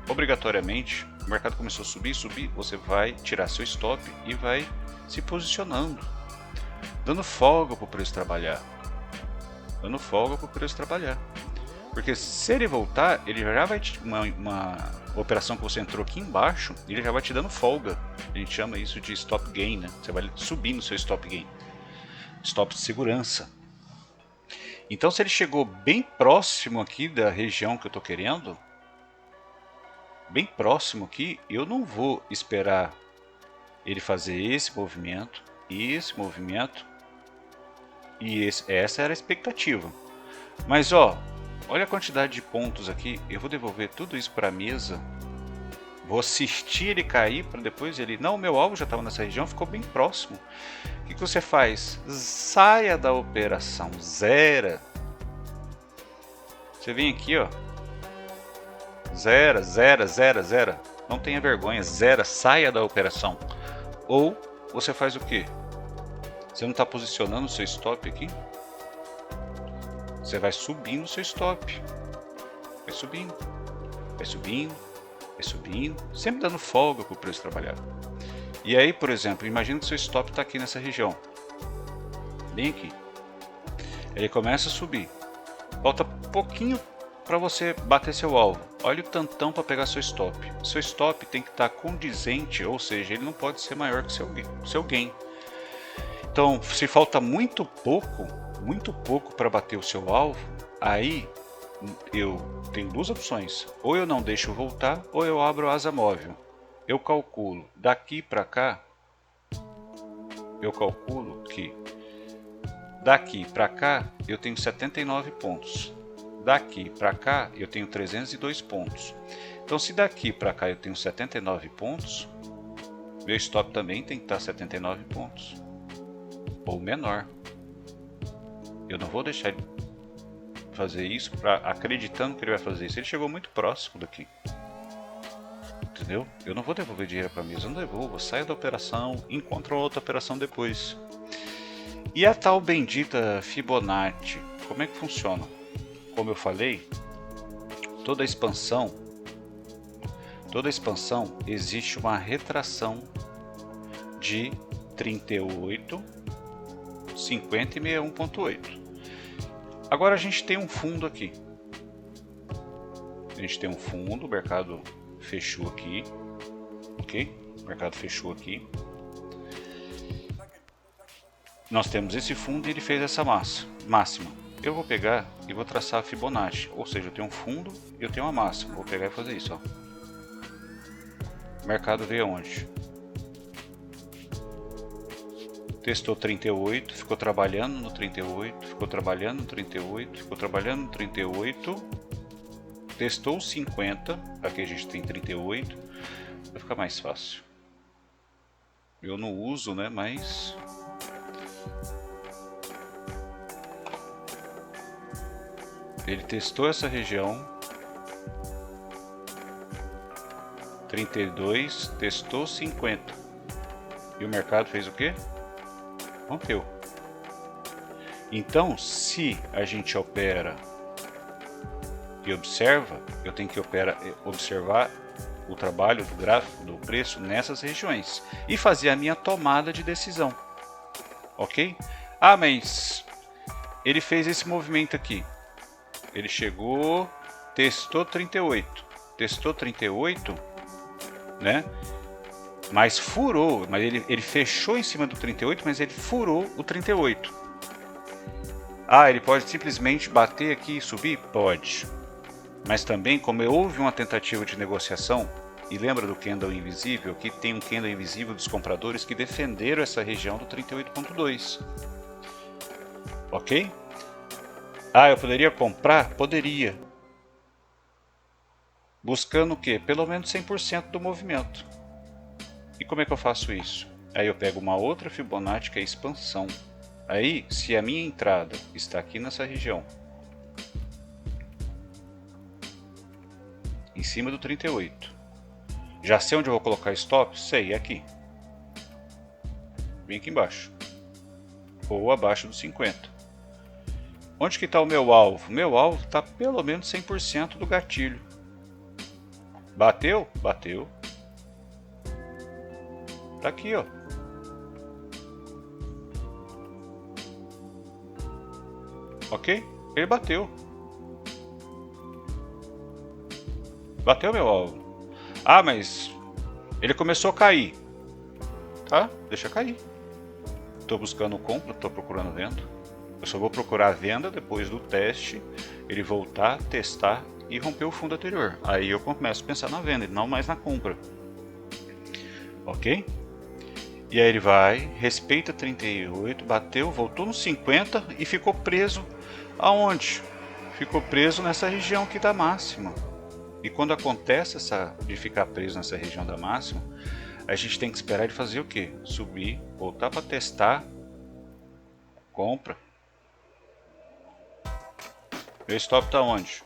obrigatoriamente, o mercado começou a subir, você vai tirar seu stop e vai se posicionando, dando folga para o preço trabalhar. Porque se ele voltar, ele já vai te uma operação que você entrou aqui embaixo, ele já vai te dando folga. A gente chama isso de stop gain, né? Você vai subir no seu stop gain, stop de segurança. Então, se ele chegou bem próximo aqui da região que eu estou querendo, bem próximo aqui, eu não vou esperar ele fazer esse movimento e essa era a expectativa. Mas olha a quantidade de pontos aqui. Eu vou devolver tudo isso para a mesa, vou assistir ele cair para depois ele... Não, meu alvo já estava nessa região, ficou bem próximo. O que você faz? Saia da operação, zera. Você vem aqui, zera. Não tenha vergonha, zera, saia da operação. Ou você faz o quê? Você não está posicionando o seu stop aqui? Você vai subindo o seu stop. Vai subindo, sempre dando folga para o preço trabalhado. E aí, por exemplo, imagina que o seu stop está aqui nessa região. Bem aqui. Ele começa a subir. Falta pouquinho para você bater seu alvo. Olha o tantão para pegar seu stop. Seu stop tem que estar condizente, ou seja, ele não pode ser maior que o seu gain. Então, se falta muito pouco para bater o seu alvo, aí eu tenho duas opções. Ou eu não deixo voltar, ou eu abro a asa móvel. Eu calculo daqui para cá, que daqui para cá eu tenho 79 pontos. Daqui para cá eu tenho 302 pontos. Então, se daqui para cá eu tenho 79 pontos, meu stop também tem que estar 79 pontos ou menor. Eu não vou deixar ele fazer isso acreditando que ele vai fazer isso. Ele chegou muito próximo daqui. Entendeu? Eu não vou devolver dinheiro para a mesa, eu não devolvo. Saio da operação, encontro outra operação depois. E a tal bendita Fibonacci, como é que funciona? Como eu falei, toda expansão existe uma retração de 38, 50 e 61.8. Agora a gente tem um fundo aqui. O mercado fechou aqui, ok? O mercado fechou aqui. Nós temos esse fundo e ele fez essa máxima. Eu vou pegar e vou traçar a Fibonacci, ou seja, eu tenho um fundo e eu tenho uma máxima. Vou pegar e fazer isso, O mercado veio aonde? Testou 38, ficou trabalhando no 38, ficou trabalhando no 38, ficou trabalhando no 38, testou 50, aqui a gente tem 38, vai ficar mais fácil. Eu não uso, né, mas... Ele testou essa região, 32, testou 50, e o mercado fez o quê? Rompeu. Então, se a gente opera e observa, eu tenho que observar o trabalho do gráfico do preço nessas regiões e fazer a minha tomada de decisão, ok? Ah, mas ele fez esse movimento aqui, ele chegou, testou 38, né? Mas furou, mas ele fechou em cima do 38, mas ele furou o 38. Ah, ele pode simplesmente bater aqui e subir? Pode. Mas também, como houve uma tentativa de negociação, e lembra do candle invisível? Aqui tem um candle invisível dos compradores que defenderam essa região do 38.2. Ok? Ah, eu poderia comprar? Poderia. Buscando o quê? Pelo menos 100% do movimento. E como é que eu faço isso? Aí eu pego uma outra Fibonacci que é expansão. Aí, se a minha entrada está aqui nessa região cima do 38. Já sei onde eu vou colocar stop? Sei, é aqui. Bem aqui embaixo. Ou abaixo dos 50. Onde que está o meu alvo? Meu alvo está pelo menos 100% do gatilho. Bateu? Bateu. Tá aqui, ó. Ok? Ele bateu. Bateu meu alvo. Ah, mas ele começou a cair. Tá? Deixa cair. Estou buscando compra, estou procurando venda. Eu só vou procurar a venda depois do teste, ele voltar, testar e romper o fundo anterior. Aí eu começo a pensar na venda e não mais na compra. Ok? E aí ele vai, respeita 38, bateu, voltou no 50 e ficou preso aonde? Ficou preso nessa região aqui da máxima. E quando acontece de ficar preso nessa região da máxima, a gente tem que esperar ele fazer o quê? Subir, voltar para testar, compra. Meu stop tá onde?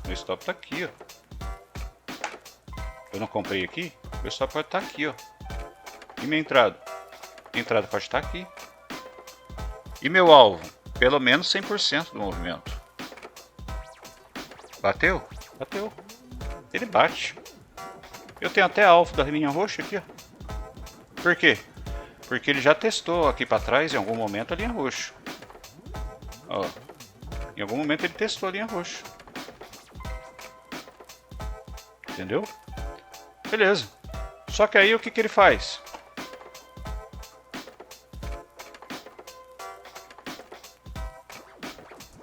Meu stop tá aqui, ó. Eu não comprei aqui? Meu stop pode estar aqui, ó. E minha entrada? Minha entrada pode estar aqui. E meu alvo? Pelo menos 100% do movimento. Bateu? Bateu. Ele bate. Eu tenho até alvo da linha roxa aqui, ó. Por quê? Porque ele já testou aqui para trás em algum momento a linha roxa. Ó. Em algum momento ele testou a linha roxa. Entendeu? Beleza. Só que aí o que ele faz?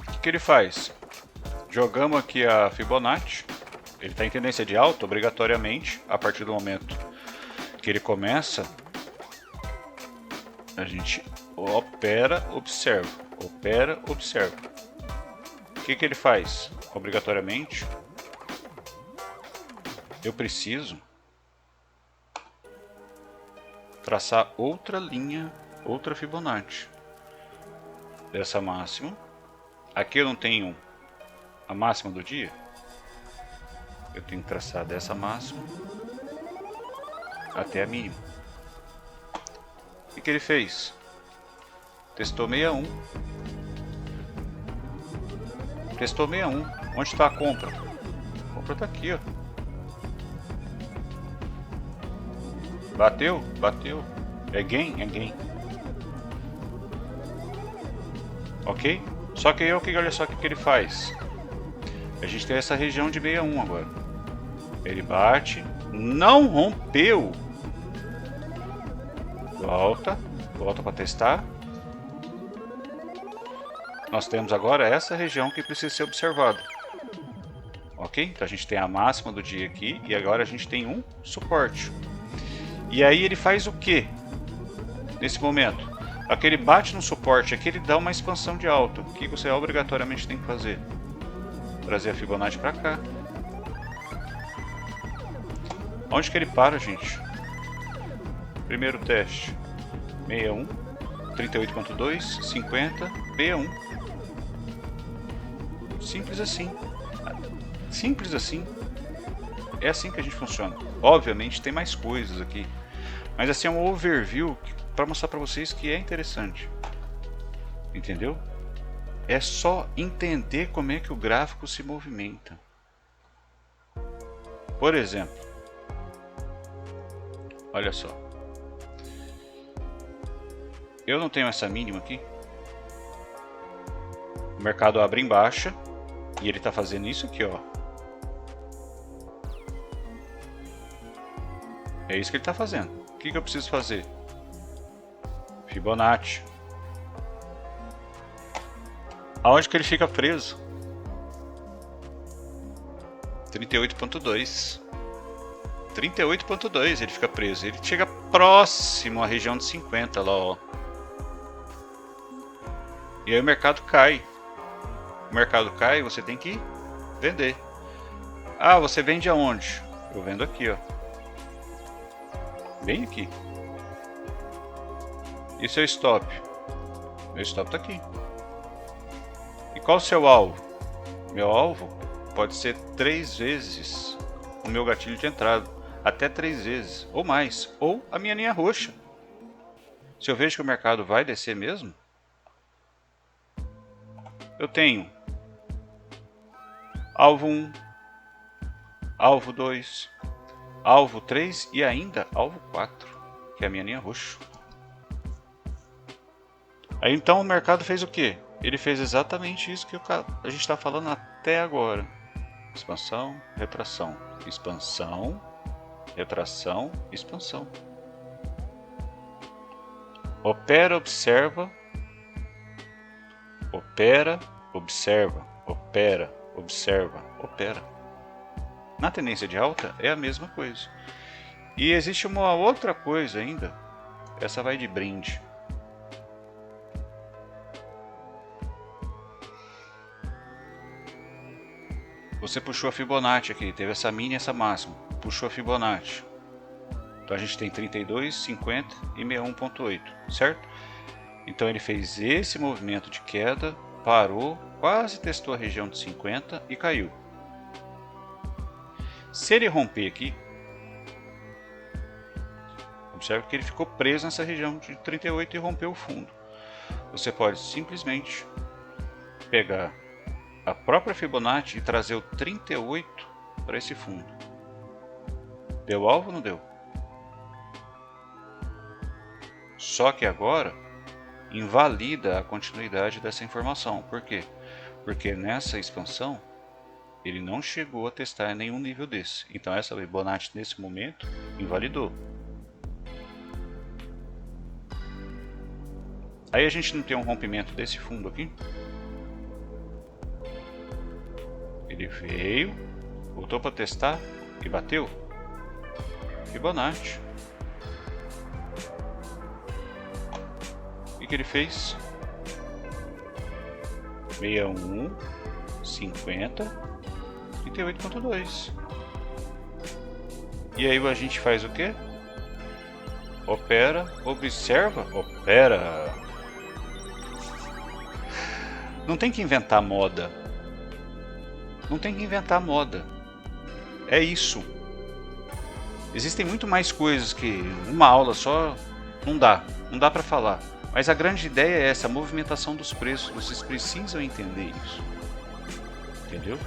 O que ele faz? Jogamos aqui a Fibonacci. Ele está em tendência de alta, obrigatoriamente, a partir do momento que ele começa, a gente opera, observa. Opera, observa. O que ele faz? Obrigatoriamente, eu preciso traçar outra linha, outra Fibonacci dessa máxima. Aqui eu não tenho a máxima do dia. Eu tenho que traçar dessa máxima até a mínima. O que ele fez? Testou 61. Testou 61. Onde está a compra? A compra está aqui, ó. Bateu? Bateu. É gain? É gain. Ok? Só que aí, olha só o que ele faz. A gente tem essa região de 61 agora. Ele bate, não rompeu. Volta para testar. Nós temos agora essa região que precisa ser observada. Ok? Então a gente tem a máxima do dia aqui e agora a gente tem um suporte. E aí ele faz o que nesse momento? Aquele bate no suporte aqui, ele dá uma expansão de alta. O que você obrigatoriamente tem que fazer? Trazer a Fibonacci para cá. Onde que ele para, gente? Primeiro teste. 61, 38.2, 50, 61. Simples assim. Simples assim. É assim que a gente funciona. Obviamente tem mais coisas aqui. Mas assim é um overview para mostrar para vocês que é interessante. Entendeu? É só entender como é que o gráfico se movimenta. Por exemplo, olha só. Eu não tenho essa mínima aqui. O mercado abre em baixa e ele está fazendo isso aqui, ó. É isso que ele está fazendo. O que eu preciso fazer? Fibonacci. Aonde que ele fica preso? 38.2. 38.2 ele fica preso. Ele chega próximo à região de 50 lá, ó. E aí o mercado cai. O mercado cai, você tem que vender. Ah, você vende aonde? Eu vendo aqui, ó. Bem aqui. E seu stop? Meu stop tá aqui. E qual o seu alvo? Meu alvo pode ser 3 vezes o meu gatilho de entrada, até 3 vezes, ou mais, ou a minha linha roxa. Se eu vejo que o mercado vai descer mesmo, eu tenho alvo 1, alvo 2, alvo 3 e ainda alvo 4, que é a minha linha roxa. Aí então o mercado fez o que? Ele fez exatamente isso que a gente está falando até agora. Expansão, retração, expansão, retração, expansão. Opera, observa, opera, observa, opera, observa, opera. Na tendência de alta é a mesma coisa. E existe uma outra coisa ainda. Essa vai de brinde. Você puxou a Fibonacci aqui, teve essa mínima e essa máxima. Puxou a Fibonacci. Então a gente tem 32, 50 e 61.8, certo? Então ele fez esse movimento de queda, parou, quase testou a região de 50 e caiu. Se ele romper aqui, observe que ele ficou preso nessa região de 38 e rompeu o fundo. Você pode simplesmente pegar a própria Fibonacci e trazer o 38 para esse fundo. Deu alvo ou não deu? Só que agora invalida a continuidade dessa informação. Por quê? Porque nessa expansão ele não chegou a testar nenhum nível desse. Então essa Fibonacci nesse momento invalidou. Aí a gente não tem um rompimento desse fundo aqui. Ele veio, voltou para testar e bateu. Fibonacci. O que ele fez? 61, 50, 38.2. E aí a gente faz o que? Opera, observa, opera. Não tem que inventar moda. Não tem que inventar moda. É isso. Existem muito mais coisas que uma aula só não dá para falar. Mas a grande ideia é essa, a movimentação dos preços. Vocês precisam entender isso. Entendeu?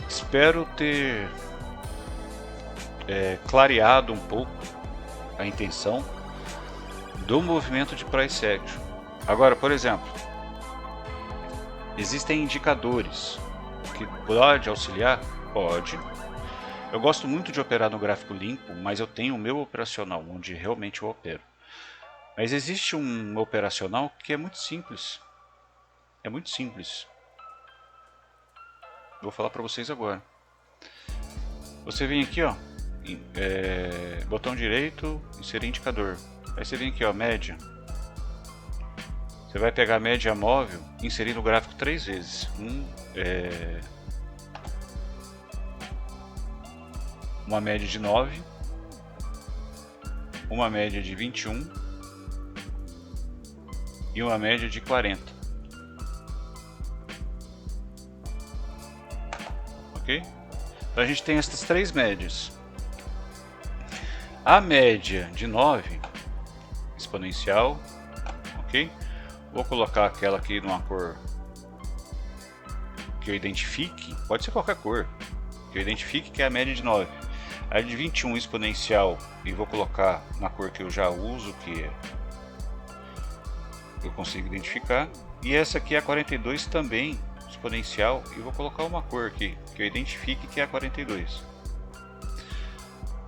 Espero ter clareado um pouco a intenção do movimento de price action. Agora, por exemplo, existem indicadores que pode auxiliar? Pode. Eu gosto muito de operar no gráfico limpo, mas eu tenho o meu operacional, onde realmente eu opero. Mas existe um operacional que é muito simples. É muito simples. Vou falar para vocês agora. Você vem aqui, ó, botão direito, inserir indicador. Aí você vem aqui, ó, média. Você vai pegar a média móvel e inserir no gráfico 3 vezes. Uma média de 9, uma média de 21 e uma média de 40. Ok? Então a gente tem essas 3 médias. A média de 9, exponencial, ok? Vou colocar aquela aqui numa cor que eu identifique, pode ser qualquer cor, que eu identifique que é a média de 9. A de 21 exponencial, e vou colocar na cor que eu já uso, que eu consigo identificar. E essa aqui é a 42 também exponencial, e vou colocar uma cor aqui que eu identifique que é a 42.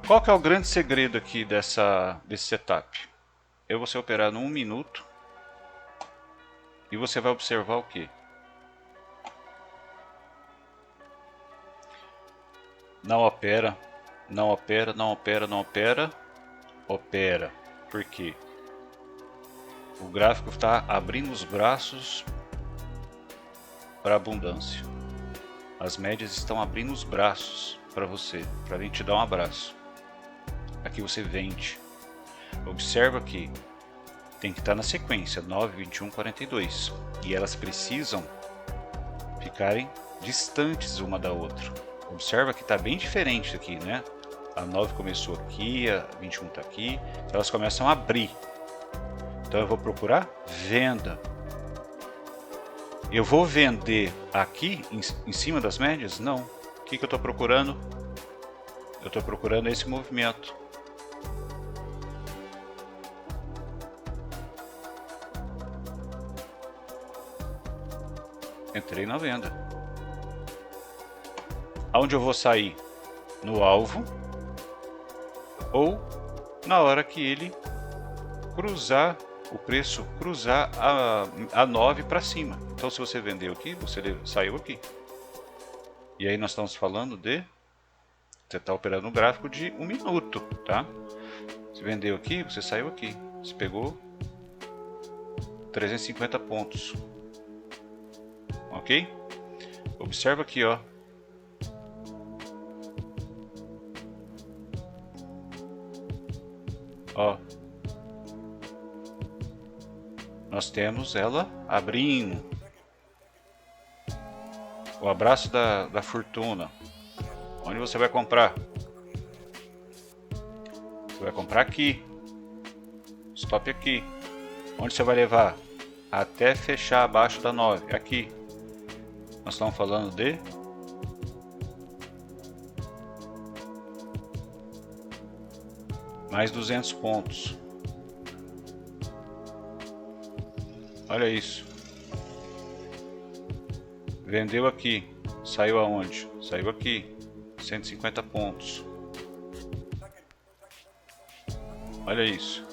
Qual que é o grande segredo aqui desse setup? Eu vou operar no 1 minuto e você vai observar o que? Não opera, não opera, não opera, não opera, opera. Por quê? O gráfico está abrindo os braços para abundância. As médias estão abrindo os braços para você, para vir te dar um abraço. Aqui você vende. Observa que tem que estar na sequência 9, 21, 42. E elas precisam ficarem distantes uma da outra. Observa que está bem diferente aqui, né? A 9 começou aqui, a 21 está aqui. Elas começam a abrir. Então eu vou procurar venda. Eu vou vender aqui em cima das médias? Não. O que eu estou procurando? Eu estou procurando esse movimento. Entrei na venda. Aonde eu vou sair? No alvo. Ou na hora que ele cruzar, o preço cruzar a 9 para cima. Então se você vendeu aqui, você saiu aqui. E aí nós estamos falando de... Você está operando no gráfico de 1 minuto, tá? Você vendeu aqui, você saiu aqui. Você pegou 350 pontos. Ok? Observa aqui, ó. Ó. Nós temos ela abrindo. O abraço da fortuna. Onde você vai comprar? Você vai comprar aqui. Stop aqui. Onde você vai levar? Até fechar abaixo da 9. Aqui. Nós estamos falando de... mais 200 pontos. Olha isso. Vendeu aqui. Saiu aonde? Saiu aqui. 150 pontos. Olha isso.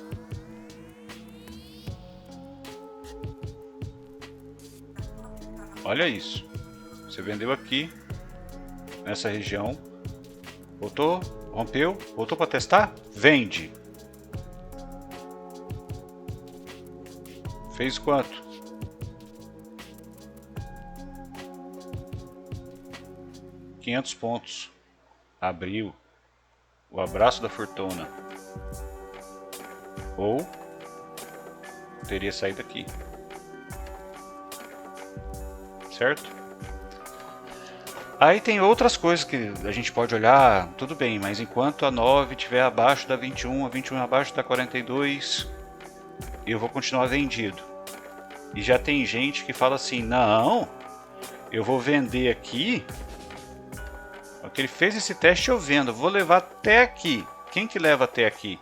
Olha isso. Você vendeu aqui. Nessa região. Voltou. Rompeu. Voltou para testar. Vende. Fez quanto? $500 pontos. Abriu. O abraço da fortuna. Ou teria saído aqui. Certo? Aí tem outras coisas que a gente pode olhar. Tudo bem, mas enquanto a 9 estiver abaixo da 21, a 21 abaixo da 42, eu vou continuar vendido. E já tem gente que fala assim, não, eu vou vender aqui. Porque ele fez esse teste, eu vendo, vou levar até aqui. Quem que leva até aqui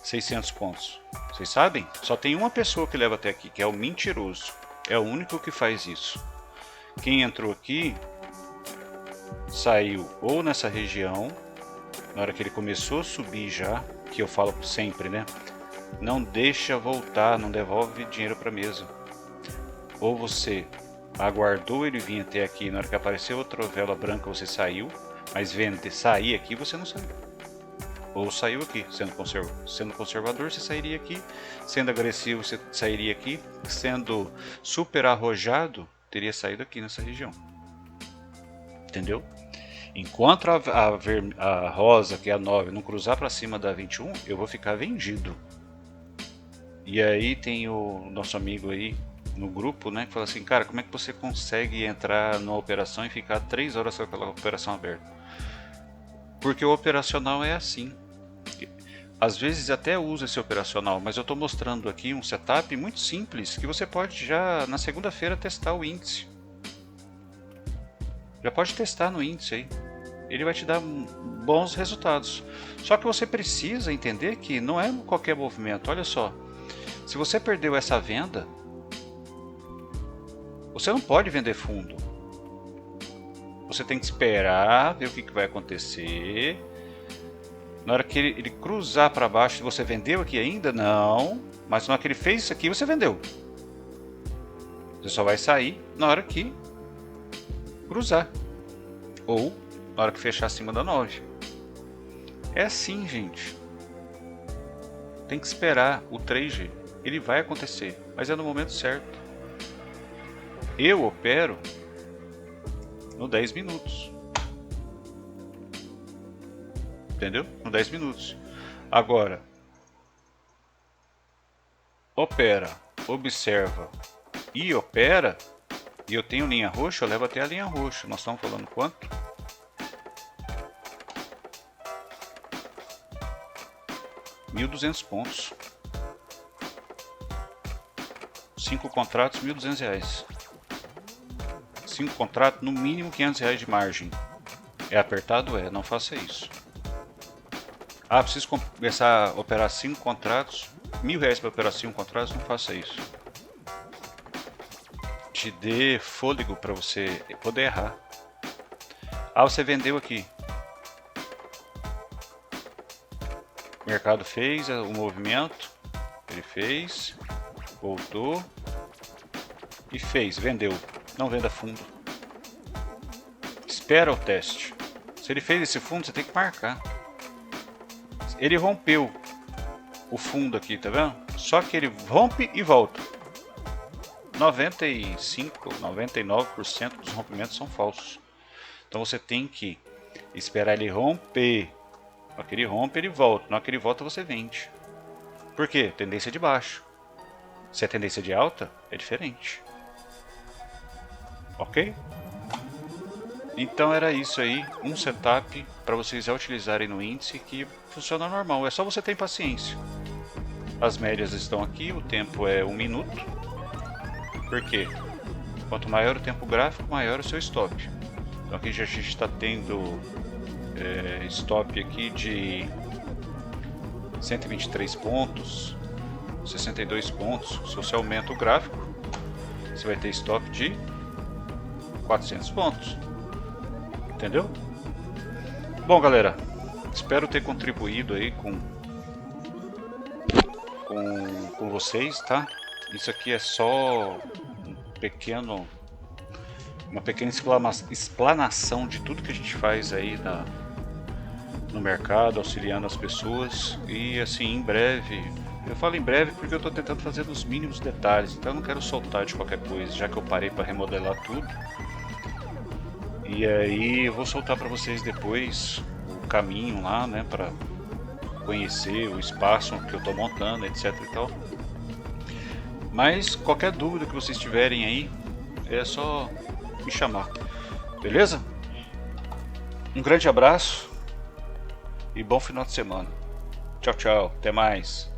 600 pontos? Vocês sabem? Só tem uma pessoa que leva até aqui, que é o mentiroso. É o único que faz isso. Quem entrou aqui saiu ou nessa região, na hora que ele começou a subir já, que eu falo sempre, né? Não deixa voltar, não devolve dinheiro para a mesa. Ou você aguardou ele vir até aqui, na hora que apareceu outra vela branca você saiu, mas sair aqui você não saiu. Ou saiu aqui, sendo conservador você sairia aqui, sendo agressivo você sairia aqui, sendo super arrojado teria saído aqui nessa região. Entendeu? Enquanto a rosa, que é a 9, não cruzar para cima da 21, eu vou ficar vendido. E aí tem o nosso amigo aí no grupo, né, que fala assim, cara, como é que você consegue entrar numa operação e ficar 3 horas com aquela operação aberta? Porque o operacional é assim. Às vezes até uso esse operacional, mas eu estou mostrando aqui um setup muito simples que você pode já na segunda-feira testar o índice. Já pode testar no índice aí. Ele vai te dar bons resultados. Só que você precisa entender que não é qualquer movimento. Olha só, se você perdeu essa venda, você não pode vender fundo. Você tem que esperar, ver o que vai acontecer. Na hora que ele cruzar para baixo, você vendeu aqui ainda? Não. Mas na hora que ele fez isso aqui, você vendeu. Você só vai sair na hora que cruzar. Ou na hora que fechar acima da 9. É assim, gente. Tem que esperar o trade. Ele vai acontecer, mas é no momento certo. Eu opero no 10 minutos. Entendeu? No 10 minutos. Agora, opera, observa e opera. E eu tenho linha roxa, eu levo até a linha roxa. Nós estamos falando quanto? 1.200 pontos. 5 contratos, R$1.200. 5 contratos, no mínimo R$500 de margem. É apertado? É, não faça isso. Ah, preciso começar a operar 5 contratos, R$1.000 para operar 5 contratos, não faça isso. Te dê fôlego para você poder errar. Ah, você vendeu aqui. O mercado fez o movimento, ele fez, voltou e fez, vendeu. Não venda fundo. Espera o teste. Se ele fez esse fundo, você tem que marcar. Ele rompeu o fundo aqui, tá vendo? Só que ele rompe e volta. 95, 99% dos rompimentos são falsos. Então você tem que esperar ele romper. Na hora que ele rompe, ele volta. Na hora que ele volta, você vende. Por quê? Tendência de baixo. Se é tendência de alta, é diferente. Ok? Então era isso aí, um setup para vocês já utilizarem no índice que funciona normal. É só você ter paciência. As médias estão aqui, o tempo é 1 minuto. Por quê? Quanto maior o tempo gráfico, maior o seu stop. Então aqui a gente está tendo stop aqui de 123 pontos, 62 pontos. Se você aumenta o gráfico, você vai ter stop de 400 pontos. Entendeu? Bom, galera, espero ter contribuído aí com vocês, tá? Isso aqui é só uma pequena explanação de tudo que a gente faz aí no mercado, auxiliando as pessoas. E assim, em breve, eu falo em breve porque eu estou tentando fazer nos mínimos detalhes, então eu não quero soltar de qualquer coisa, já que eu parei para remodelar tudo. E aí eu vou soltar para vocês depois o caminho lá, né, para conhecer o espaço que eu estou montando, etc e tal. Mas qualquer dúvida que vocês tiverem aí, é só me chamar, beleza? Um grande abraço e bom final de semana. Tchau, tchau, até mais.